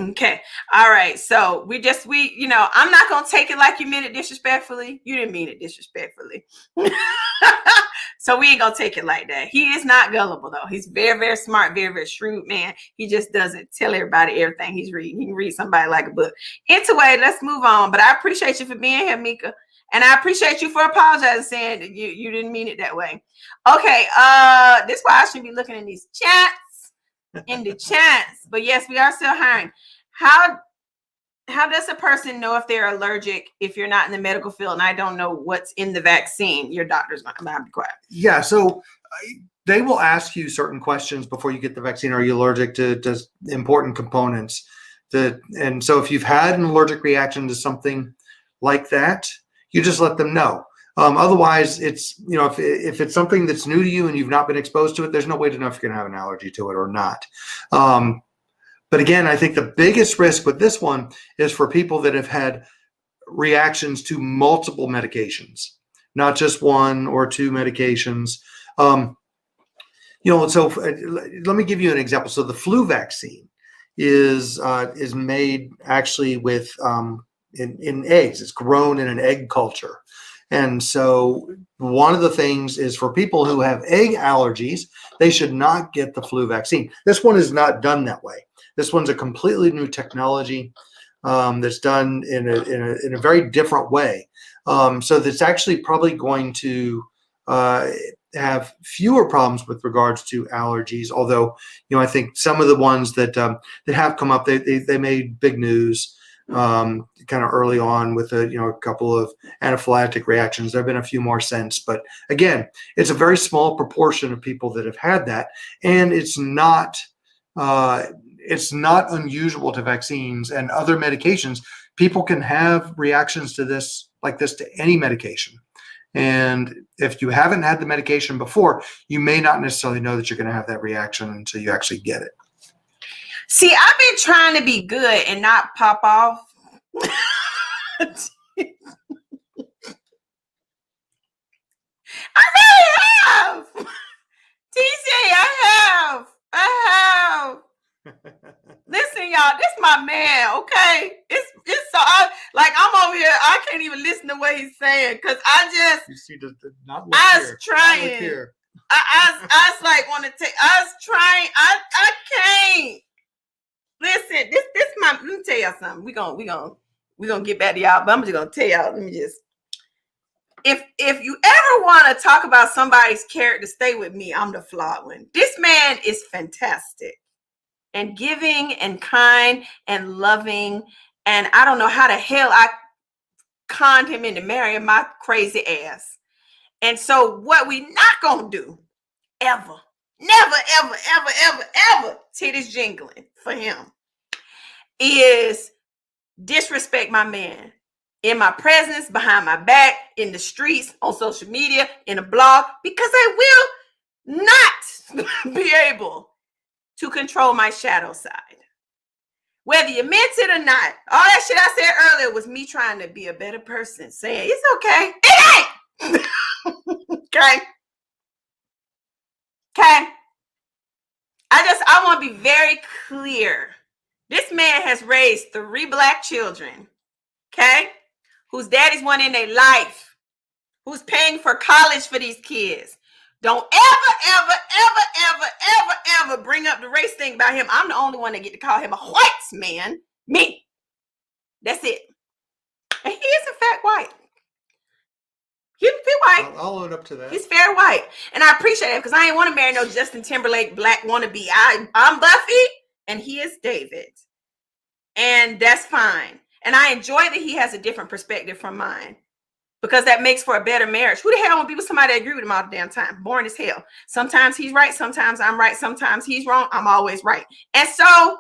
Okay. All right. So I'm not going to take it like you meant it disrespectfully. You didn't mean it disrespectfully. So we ain't going to take it like that. He is not gullible though. He's very, very smart, very, very shrewd man. He just doesn't tell everybody everything he's reading. He can read somebody like a book. Anyway, let's move on. But I appreciate you for being here, Mika. And I appreciate you for apologizing, saying that you didn't mean it that way. Okay. This is why I should be looking in these chats. In the chats, but yes, we are still hiring. How does a person know if they're allergic if you're not in the medical field and I don't know what's in the vaccine? Your doctor's not going to be quiet. Yeah, so they will ask you certain questions before you get the vaccine. Are you allergic to important components? And so if you've had an allergic reaction to something like that, you just let them know. Otherwise, it's, if it's something that's new to you and you've not been exposed to it, there's no way to know if you're going to have an allergy to it or not. But again, I think the biggest risk with this one is for people that have had reactions to multiple medications, not just one or two medications. So let me give you an example. So the flu vaccine is made actually with in eggs. It's grown in an egg culture. And so one of the things is for people who have egg allergies, they should not get the flu vaccine. This one is not done that way. This one's a completely new technology that's done in a very different way. So that's actually probably going to have fewer problems with regards to allergies. Although, I think some of the ones that have come up, they made big news. Kind of early on with a couple of anaphylactic reactions. There have been a few more since, but again, it's a very small proportion of people that have had that, and it's not unusual to vaccines and other medications. People can have reactions to this like this to any medication, and if you haven't had the medication before, you may not necessarily know that you're going to have that reaction until you actually get it. See, I've been trying to be good and not pop off. I really have. TJ, I have. Listen, y'all, this my man, okay? It's so I'm over here. I can't even listen to what he's saying because I was trying. I was like, want to take. I was trying. I can't. Listen, this my. Let me tell y'all something. We gonna get back to y'all, but I'm just gonna tell y'all. Let me just. If you ever want to talk about somebody's character, stay with me. I'm the flawed one. This man is fantastic, and giving, and kind, and loving, and I don't know how the hell I conned him into marrying my crazy ass. And so, what we not gonna do, ever, never, ever, ever, ever, ever, titties jingling for him, is disrespect my man in my presence, behind my back, in the streets, on social media, in a blog, because I will not be able to control my shadow side. Whether you meant it or not, all that shit I said earlier was me trying to be a better person, saying it's okay. It ain't. Okay. I want to be very clear. This man has raised 3 Black children, okay, whose daddy's one in their life, who's paying for college for these kids. Don't ever bring up the race thing about him. I'm the only one that get to call him a white man. Me. That's it. And he is in fact white. He's white. I'll own up to that. He's fair white. And I appreciate it because I ain't want to marry no Justin Timberlake Black wannabe. I'm Buffy and he is David. And that's fine. And I enjoy that he has a different perspective from mine, because that makes for a better marriage. Who the hell won't be with somebody that agree with him all the damn time? Boring as hell. Sometimes he's right. Sometimes I'm right. Sometimes he's wrong. I'm always right. And so,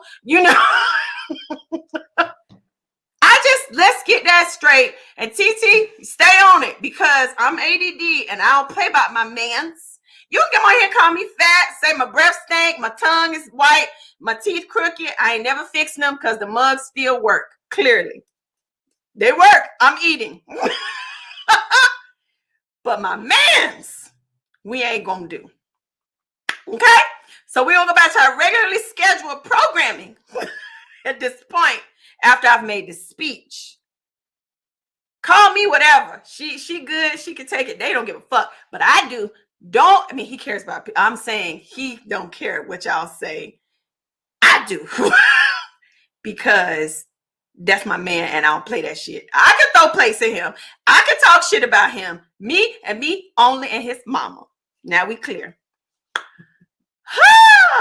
let's get that straight. And TT, stay on it, because I'm ADD and I don't play about my mans. You can come on here and call me fat, say my breath stink, my tongue is white, my teeth crooked. I ain't never fixing them because the mugs still work. Clearly. They work. I'm eating. But my mans, we ain't gonna do. Okay? So we're gonna go back to our regularly scheduled programming at this point after I've made the speech. Call me whatever. She good. She can take it. They don't give a fuck. But I do. He cares about people. I'm saying he don't care what y'all say. I do. Because that's my man and I don't play that shit. I can throw plates at him. I can talk shit about him. Me and me only, and his mama. Now we clear.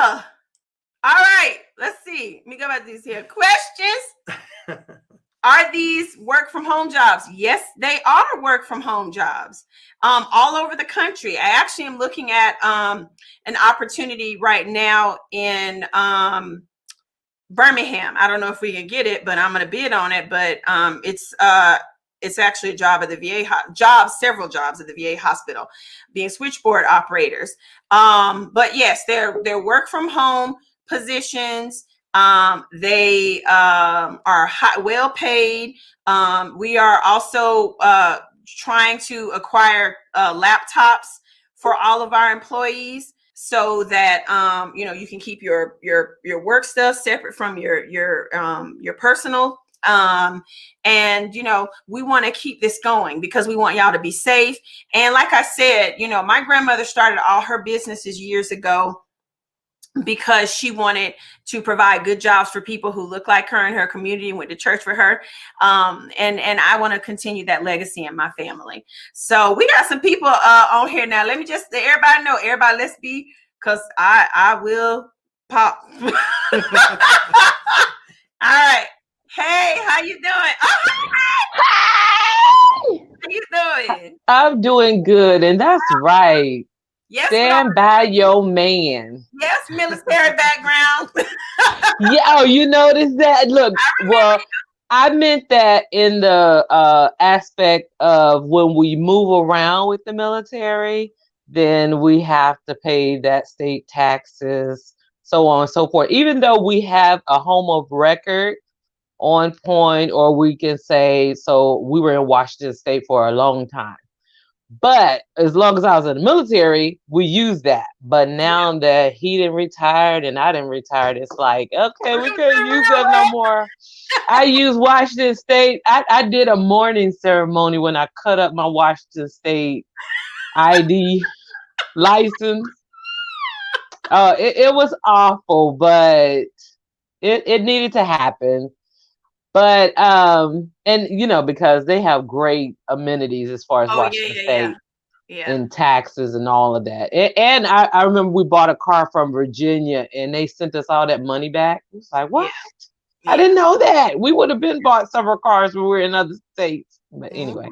All right. Let's see. Let me go back to these here questions. Are these work from home jobs? Yes, they are work from home jobs. All over the country. I actually am looking at an opportunity right now in Birmingham. I don't know if we can get it, but I'm going to bid on it. But it's actually a job at the VA several jobs at the VA hospital, being switchboard operators. But yes, they're work from home positions. They are well paid. We are also trying to acquire laptops for all of our employees, so that you can keep your work stuff separate from your personal. And we want to keep this going because we want y'all to be safe. And like I said, my grandmother started all her businesses years ago because she wanted to provide good jobs for people who look like her in her community and went to church for her. And I want to continue that legacy in my family. So we got some people on here now. Let me just let everybody know, let's be, because I will pop. All right. Hey, how you doing? Oh, hi. How you doing? I'm doing good, and that's right. Yes, stand by your man. Yes, military background. Yeah, oh, you noticed that? Look, I meant that in the aspect of when we move around with the military, then we have to pay that state taxes, so on and so forth. Even though we have a home of record on point, or we can say, so we were in Washington State for a long time. But as long as I was in the military, we used that. But now that he didn't retire and I didn't retire, it's like, okay, we can't use that no more. I use Washington State. I did a mourning ceremony when I cut up my Washington State ID license. It was awful, but it needed to happen. But and because they have great amenities as far as Washington State and taxes and all of that. And I remember we bought a car from Virginia and they sent us all that money back. It was like, what? I didn't know that. We would have been bought several cars when we were in other states. But anyway.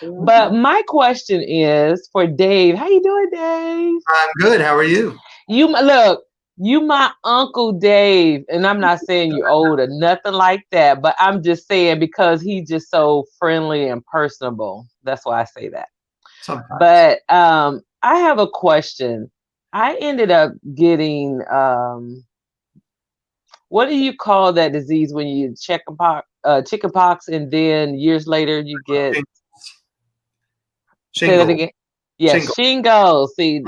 But my question is for Dave. How you doing, Dave? I'm good. How are you? You my Uncle Dave, and I'm not saying you're old or nothing like that, but I'm just saying because he's just so friendly and personable. That's why I say that. Sometimes. But I have a question. I ended up getting what do you call that disease when you chickenpox, and then years later you get Shingles. Say that again. Yes, shingles. See.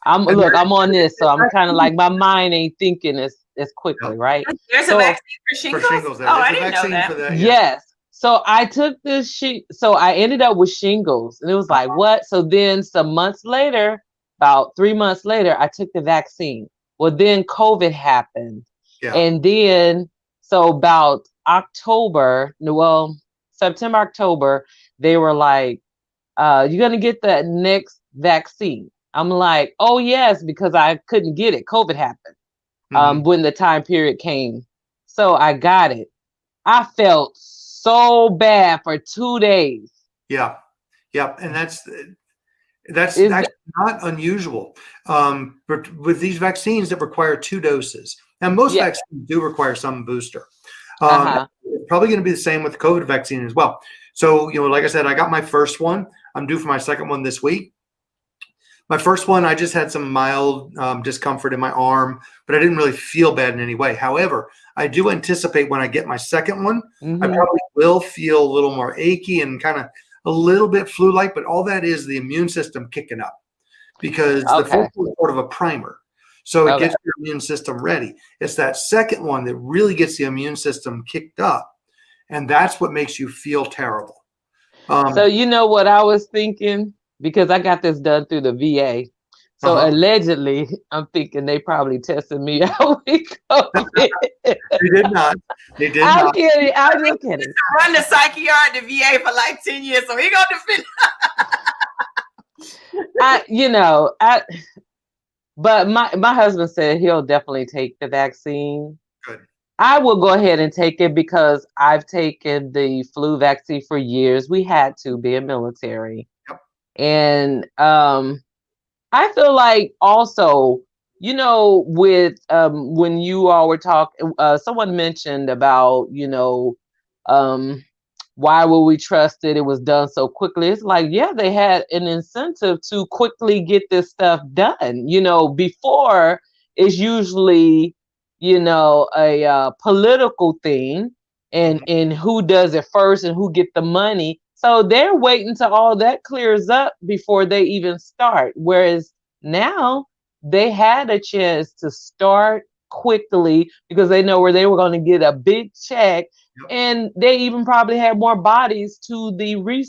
I'm on this, so I'm kind of like my mind ain't thinking as quickly, right? There's a vaccine for shingles. I didn't know that. For that. Yes. So I took this so I ended up with shingles, and it was like, what? So then some months later, about 3 months later, I took the vaccine. Well, then COVID happened, and then so about September, October, they were like, "You're gonna get the next vaccine." I'm like, oh, yes, because I couldn't get it. COVID happened when the time period came. So I got it. I felt so bad for 2 days. Yeah. Yep. And that's Is actually not unusual. But with these vaccines that require 2 doses, and most Yeah. vaccines do require some booster. Uh-huh. It's probably going to be the same with the COVID vaccine as well. So, like I said, I got my first one. I'm due for my second one this week. My first one, I just had some mild discomfort in my arm, but I didn't really feel bad in any way. However, I do anticipate when I get my second one, I probably will feel a little more achy and kind of a little bit flu-like, but all that is the immune system kicking up, because the first one is sort of a primer. So it gets your immune system ready. It's that second one that really gets the immune system kicked up, and that's what makes you feel terrible. So you know what I was thinking? Because I got this done through the VA. So allegedly, I'm thinking they probably tested me out with COVID. They did not. They did I'm not. kidding. I'm just kidding. Run the psyche at the VA for like 10 years, so he gonna defend. But my husband said he'll definitely take the vaccine. Good. I will go ahead and take it because I've taken the flu vaccine for years. We had to be a military. Yep. And I feel like also, with when you all were talking, someone mentioned about, why would we trust it? It was done so quickly. It's like, yeah, they had an incentive to quickly get this stuff done. Before it's usually, a political thing and who does it first and who get the money. So they're waiting till all that clears up before they even start. Whereas now they had a chance to start quickly because they know where they were going to get a big check. Yep. And they even probably had more bodies to doing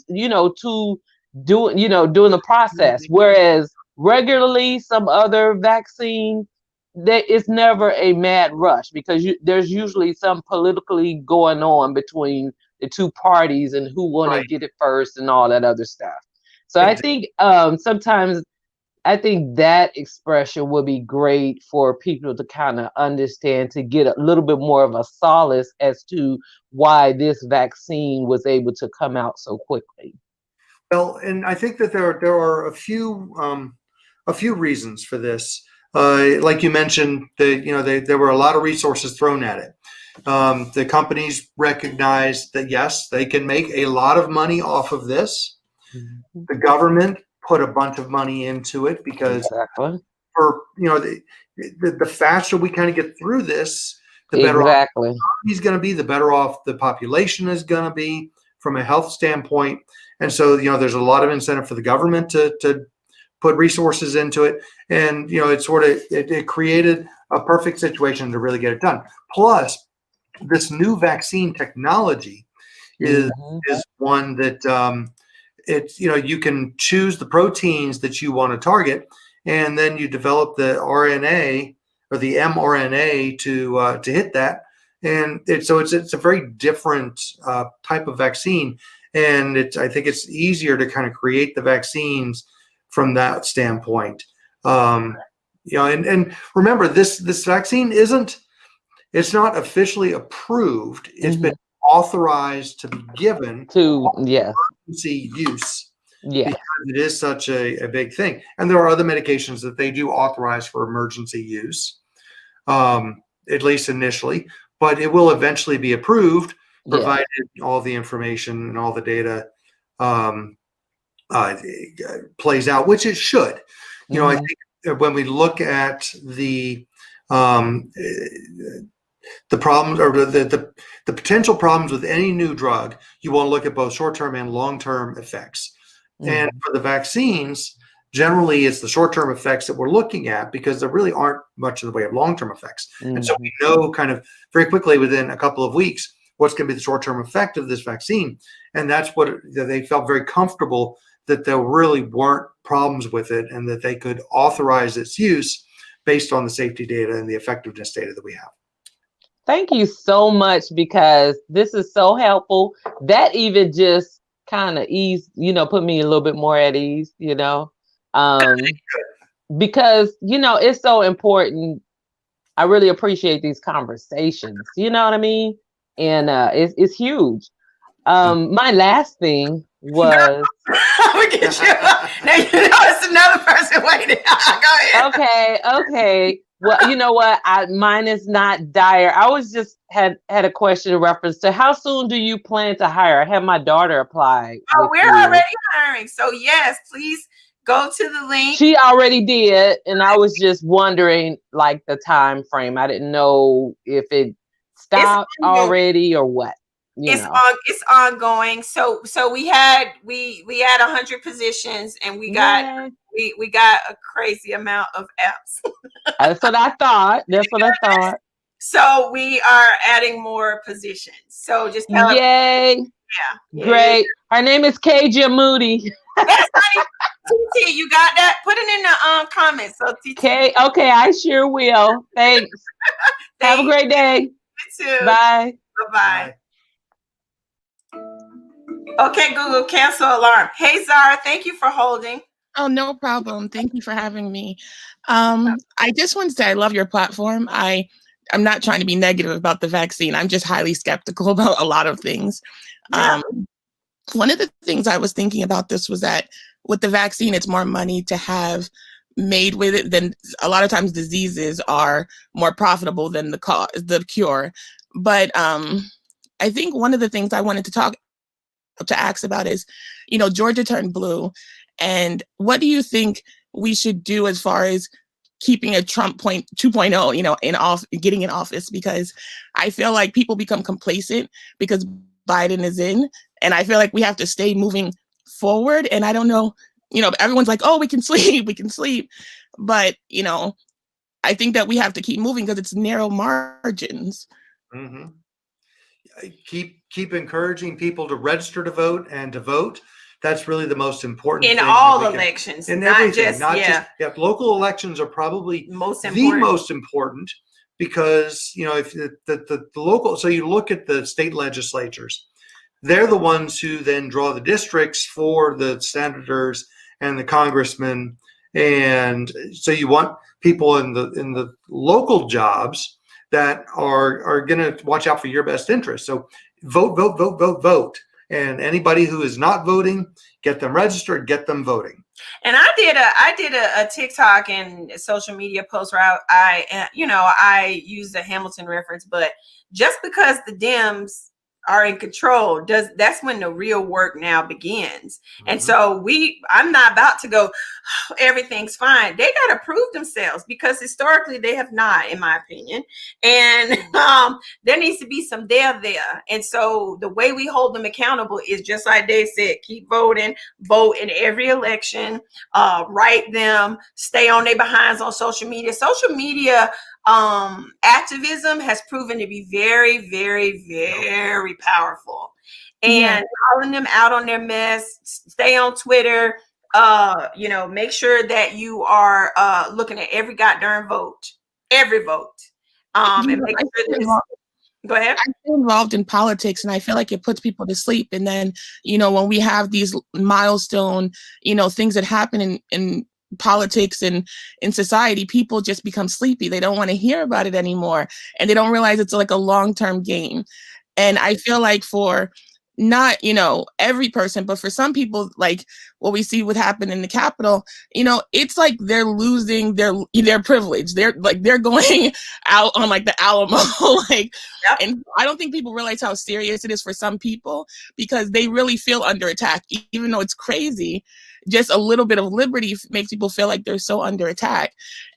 the process. Whereas regularly some other vaccine, it's never a mad rush because there's usually some politically going on between the two parties and who want to get it first and all that other stuff. So I think sometimes I think that expression would be great for people to kind of understand, to get a little bit more of a solace as to why this vaccine was able to come out so quickly. Well, and I think that there are a few reasons for this. Like you mentioned, there were a lot of resources thrown at it. The companies recognized that, yes, they can make a lot of money off of this. Mm-hmm. The government put a bunch of money into it because for the faster we kind of get through this, the better off the economy's going to be, the better off the population is going to be from a health standpoint. And so, there's a lot of incentive for the government to put resources into it. And, it created a perfect situation to really get it done. Plus, this new vaccine technology is one that you can choose the proteins that you want to target, and then you develop the RNA or the mRNA to hit that. And it's a very different type of vaccine. And I think it's easier to kind of create the vaccines from that standpoint. And remember, this vaccine it's not officially approved. It's been authorized to be given to emergency use. Because it is such a big thing. And there are other medications that they do authorize for emergency use, at least initially, but it will eventually be approved, provided all the information and all the data plays out, which it should. I think when we look at the problems or the potential problems with any new drug, you want to look at both short-term and long-term effects. And for the vaccines, generally it's the short-term effects that we're looking at because there really aren't much in the way of long-term effects. And so we know kind of very quickly within a couple of weeks what's going to be the short-term effect of this vaccine. And that's what they felt very comfortable that there really weren't problems with it and that they could authorize its use based on the safety data and the effectiveness data that we have. Thank you so much, because this is so helpful. That even just kind of put me a little bit more at ease, because, it's so important I really appreciate these conversations. You know what I mean? And it's huge. My last thing was We get you. Now you know it's another person waiting. Go ahead. okay. Well, you know what? Mine is not dire. I was just had a question in reference to how soon do you plan to hire? I had my daughter apply Oh, with we're you. already hiring. So yes, please go to the link. She already did, and I was just wondering like the time frame. I didn't know if it stopped already or what. It's ongoing. So we had 100 positions, and we got a crazy amount of apps. That's what I thought. So we are adding more positions. So just tell her. Yay. Yeah. Great. Her name is KJ Moody. Yes, honey. TT, you got that? Put it in the comments. So TT. Okay, I sure will. Thanks. Have a great day. You too. Bye. Bye-bye. Okay, Google, cancel alarm. Hey, Zara, thank you for holding. Oh, no problem. Thank you for having me. I just want to say I love your platform. I'm not trying to be negative about the vaccine. I'm just highly skeptical about a lot of things. Yeah. One of the things I was thinking about this was that with the vaccine, it's more money to have made with it than a lot of times diseases are more profitable than the cure. But I think one of the things I wanted to ask about is, Georgia turned blue. And what do you think we should do as far as keeping a Trump 2.0, getting in office? Because I feel like people become complacent because Biden is in, and I feel like we have to stay moving forward. And I don't know, everyone's like, oh, we can sleep. But, I think that we have to keep moving because it's narrow margins. Mm-hmm. Keep encouraging people to register to vote and to vote. That's really the most important in thing all elections, in not everything. just Local elections are probably the most important because if the local. So you look at the state legislatures, they're the ones who then draw the districts for the senators and the congressmen, and so you want people in the local jobs that are going to watch out for your best interest. So vote. And anybody who is not voting, get them registered, get them voting. And I did a TikTok and social media post where I use the Hamilton reference, but just because the Dems are in control, that's when the real work now begins. Mm-hmm. And so I'm not about to go, oh, everything's fine. They got to prove themselves because historically they have not, in my opinion. And there needs to be some there. And so the way we hold them accountable is just like they said, keep voting, vote in every election, write them, stay on their behinds on social media. Social media activism has proven to be very, very, very powerful. And calling them out on their mess, stay on Twitter, make sure that you are looking at every goddamn vote, every vote. And make sure that go ahead. I'm still involved in politics, and I feel like it puts people to sleep. And then, when we have these milestone, things that happen in politics and in society, people just become sleepy. They don't want to hear about it anymore, and they don't realize it's like a long-term game. And I feel like for not every person, but for some people, like what we see what happened in the Capitol, it's like they're losing their privilege. They're going out on like the Alamo, and I don't think people realize how serious it is for some people because they really feel under attack, even though it's crazy. Just a little bit of liberty makes people feel like they're so under attack.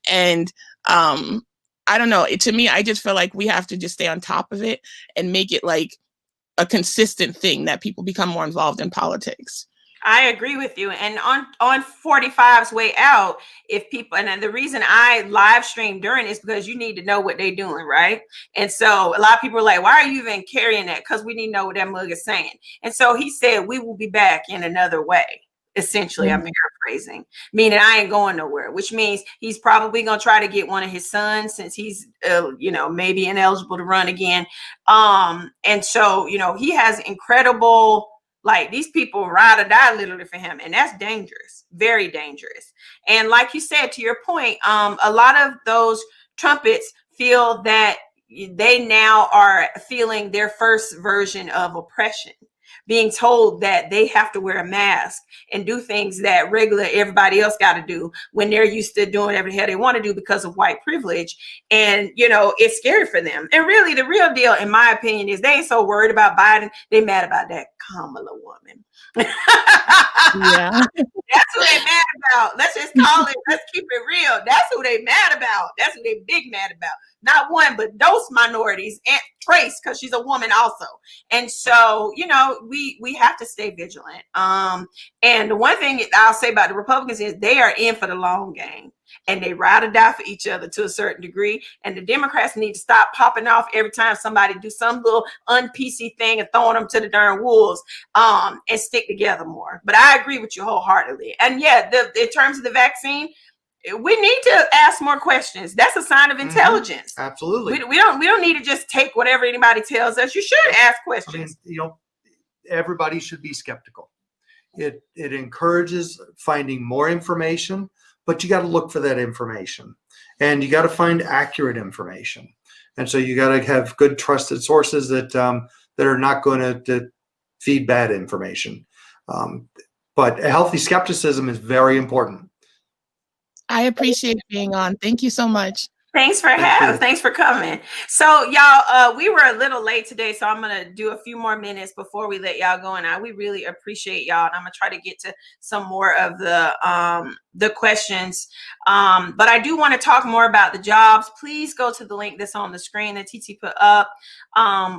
And I don't know. To me, I just feel like we have to just stay on top of it and make it like a consistent thing that people become more involved in politics. I agree with you. And on 45's way out, if people, and the reason I live stream during is because you need to know what they're doing, right? And so a lot of people are like, why are you even carrying that? Because we need to know what that mug is saying. And so he said, we will be back in another way. Essentially, I'm paraphrasing, meaning I ain't going nowhere, which means he's probably going to try to get one of his sons since he's, maybe ineligible to run again. And so, he has incredible, like these people ride or die literally for him. And that's dangerous, very dangerous. And like you said, to your point, a lot of those trumpets feel that they now are feeling their first version of oppression, being told that they have to wear a mask and do things that regular everybody else got to do when they're used to doing whatever the hell they want to do because of white privilege. And, you know, it's scary for them. And really, the real deal, in my opinion, is they ain't so worried about Biden. They mad about that Kamala woman. Yeah. That's who they mad about. Let's just call it, let's keep it real. That's who they mad about. That's who they big mad about. Not one, but those minorities, and Trace, because she's a woman also. And so, you know, we have to stay vigilant. And the one thing I'll say about the Republicans is they are in for the long game. And they ride or die for each other to a certain degree. And the Democrats need to stop popping off every time somebody do some little un-PC thing and throwing them to the darn wolves, and stick together more. But I agree with you wholeheartedly. And yeah, in terms of the vaccine, we need to ask more questions. That's a sign of intelligence. Absolutely. We don't need to just take whatever anybody tells us. You should ask questions. I mean, you know, everybody should be skeptical. It encourages finding more information, but you got to look for that information, and you got to find accurate information. And so you got to have good trusted sources that are not going to feed bad information. But a healthy skepticism is very important. I appreciate being on. Thank you so much. Thanks for coming. So y'all, we were a little late today, so I'm gonna do a few more minutes before we let y'all go. And we really appreciate y'all, and I'm gonna try to get to some more of the questions. But I do want to talk more about the jobs. Please go to the link that's on the screen that TT put up.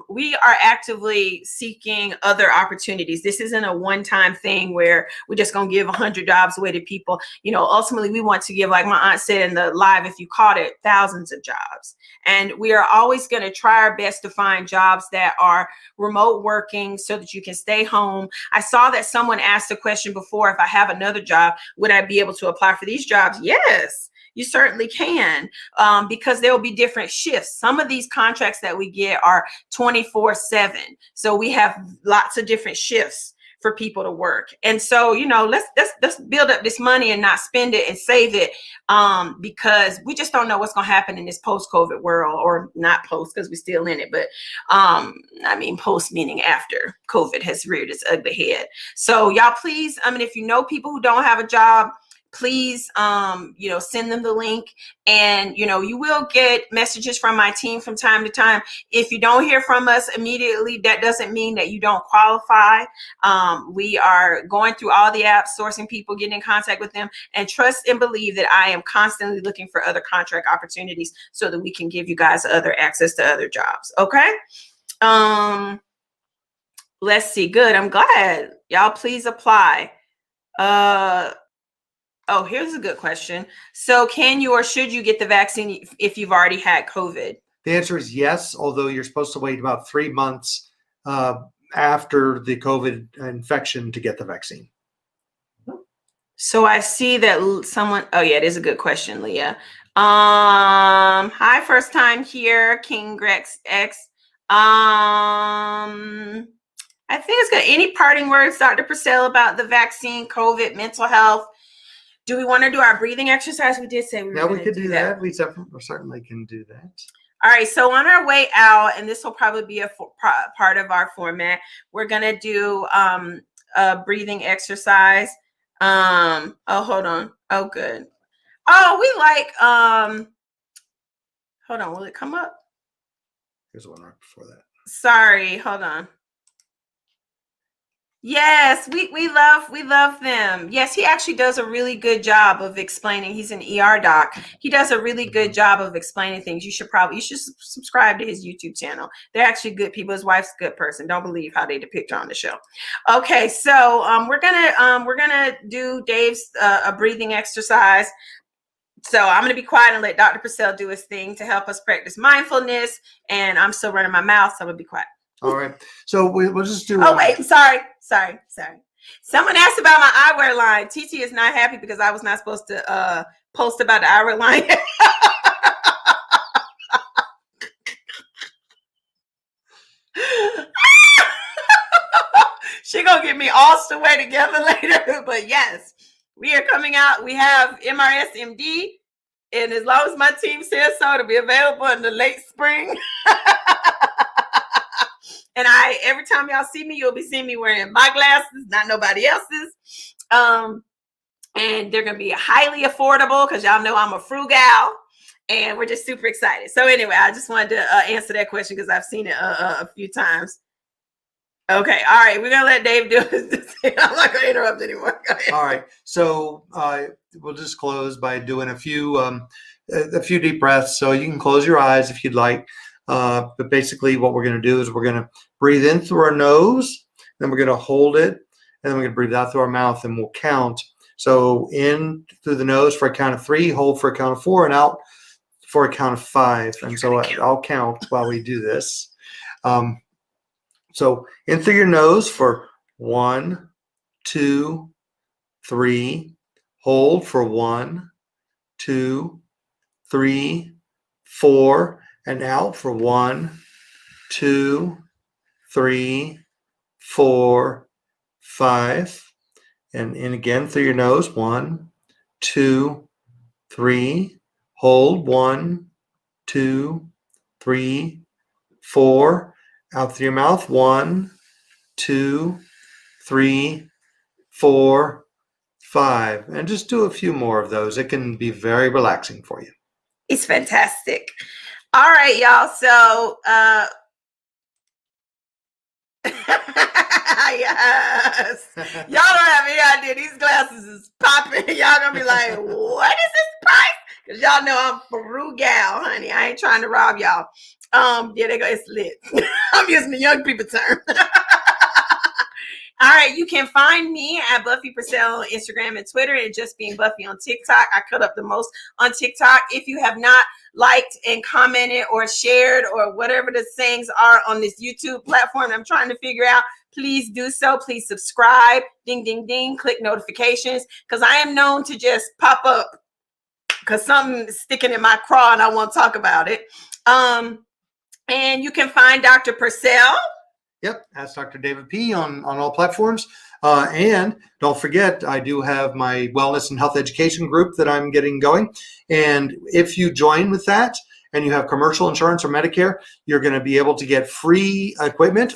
We are actively seeking other opportunities. This isn't a one-time thing where we're just gonna give 100 jobs away to people. You know, ultimately we want to give, like my aunt said in the live, if you caught it, thousands of jobs. And we are always going to try our best to find jobs that are remote working so that you can stay home. I saw that someone asked a question before, if I have another job, would I be able to apply for these jobs? Yes, you certainly can, because there will be different shifts. Some of these contracts that we get are 24/7. So we have lots of different shifts for people to work. And so, you know, let's build up this money and not spend it and save it, because we just don't know what's going to happen in this post-COVID world, or not post because we're still in it, but I mean post meaning after COVID has reared its ugly head. So y'all, please, I mean, if you know people who don't have a job, please, you know, send them the link. And, you know, you will get messages from my team from time to time. If you don't hear from us immediately, that doesn't mean that you don't qualify. We are going through all the apps, sourcing people, getting in contact with them, and trust and believe that I am constantly looking for other contract opportunities so that we can give you guys other access to other jobs. Okay. Let's see. Good. I'm glad. Y'all please apply. Oh, here's a good question. So can you or should you get the vaccine if you've already had COVID? The answer is yes, although you're supposed to wait about 3 months after the COVID infection to get the vaccine. So I see that someone, oh yeah, it is a good question, Leah. Hi, first time here, King Grex X. I think it's good. Any parting words, Dr. Purselle, about the vaccine, COVID, mental health? Do we want to do our breathing exercise? We did say we were going to do that. We certainly can do that. All right. So on our way out, and this will probably be a part of our format, we're going to do a breathing exercise. Oh, hold on. Oh, good. Oh, we like, hold on. Will it come up? Here's one right before that. Sorry. Hold on. Yes, we love them. Yes, he actually does a really good job of explaining. He's an ER doc. He does a really good job of explaining things. You should subscribe to his YouTube channel. They're actually good people. His wife's a good person. Don't believe how they depict her on the show. Okay, so we're gonna do Dave's a breathing exercise. So I'm gonna be quiet and let Dr. Purselle do his thing to help us practice mindfulness. And I'm still running my mouth, so I'm gonna be quiet. All right. So we'll just do. Oh, wait. Sorry. Someone asked about my eyewear line. TT is not happy because I was not supposed to post about the eyewear line. She gonna get me all the way together later. But yes, we are coming out. We have MRSMD. And as long as my team says so, it'll be available in the late spring. And every time y'all see me, you'll be seeing me wearing my glasses, not nobody else's. And they're going to be highly affordable because y'all know I'm a frugal. And we're just super excited. So anyway, I just wanted to answer that question because I've seen it a few times. Okay. All right. We're going to let Dave do it. I'm not going to interrupt anymore. All right. So we'll just close by doing a few deep breaths. So you can close your eyes if you'd like. But basically what we're going to do is we're going to breathe in through our nose, then we're going to hold it, and then we're going to breathe out through our mouth, and we'll count. So in through the nose for a count of 3, hold for a count of 4, and out for a count of 5. And so I'll count while we do this. So in through your nose for 1, 2, 3, hold for 1, 2, 3, 4, and out for 1, 2, 3, 4, 5. And in again through your nose. 1, 2, 3. Hold. 1, 2, 3, 4. Out through your mouth. 1, 2, 3, 4, 5. And just do a few more of those. It can be very relaxing for you. It's fantastic. All right, y'all. So, yes. Y'all don't have any idea. These glasses is popping. Y'all gonna be like, what is this price? Because y'all know I'm frugal, honey. I ain't trying to rob y'all. Yeah, they go, it's lit. I'm using the young people term. All right, you can find me at Buffie Purselle on Instagram and Twitter, and just being Buffy on TikTok. I cut up the most on TikTok. If you have not liked and commented or shared or whatever the sayings are on this YouTube platform I'm trying to figure out, please do so. Please subscribe, ding, ding, ding, click notifications, because I am known to just pop up because something is sticking in my craw and I want to talk about it. And you can find Dr. Purselle. Yep, that's Dr. David P. on all platforms. And don't forget, I do have my wellness and health education group that I'm getting going. And if you join with that and you have commercial insurance or Medicare, you're going to be able to get free equipment.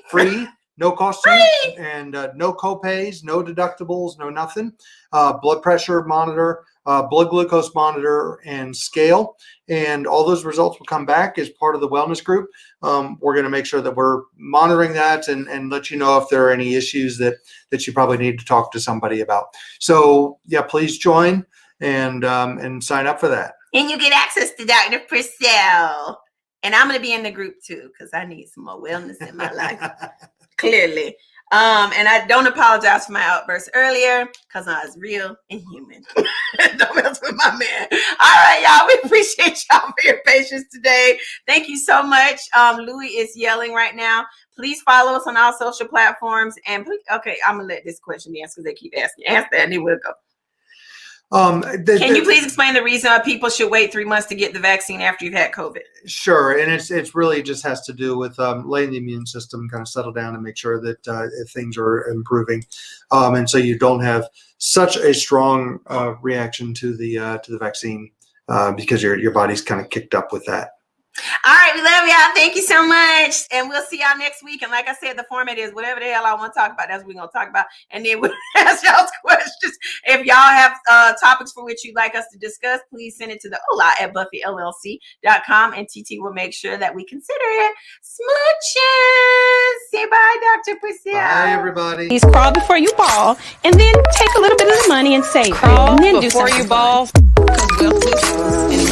Free. No cost to you, and no copays, no deductibles, no nothing. Blood pressure monitor, blood glucose monitor, and scale. And all those results will come back as part of the wellness group. We're going to make sure that we're monitoring that and let you know if there are any issues that you probably need to talk to somebody about. So yeah, please join and sign up for that. And you get access to Dr. Purselle. And I'm going to be in the group too, because I need some more wellness in my life. Clearly. And I don't apologize for my outburst earlier because I was real and human. Don't mess with my man. All right, y'all. We appreciate y'all for your patience today. Thank you so much. Louis is yelling right now. Please follow us on all social platforms. And please, okay, I'm going to let this question be answered because they keep asking. Ask that and then we'll go. Can you please explain the reason why people should wait 3 months to get the vaccine after you've had COVID? Sure. And it's really just has to do with letting the immune system kind of settle down and make sure that things are improving. And so you don't have such a strong reaction to the vaccine because your body's kind of kicked up with that. All right, we love y'all. Thank you so much. And we'll see y'all next week. And like I said, the format is whatever the hell I want to talk about, that's what we're going to talk about. And then we'll ask y'all's questions. If y'all have topics for which you'd like us to discuss, please send it to the hola at BuffyLLC.com. And TT will make sure that we consider it. Smooches. Say bye, Dr. Purselle. Bye, everybody. Please crawl before you ball, and then take a little bit of the money and save it. And then do something. Before you ball. Because wealth is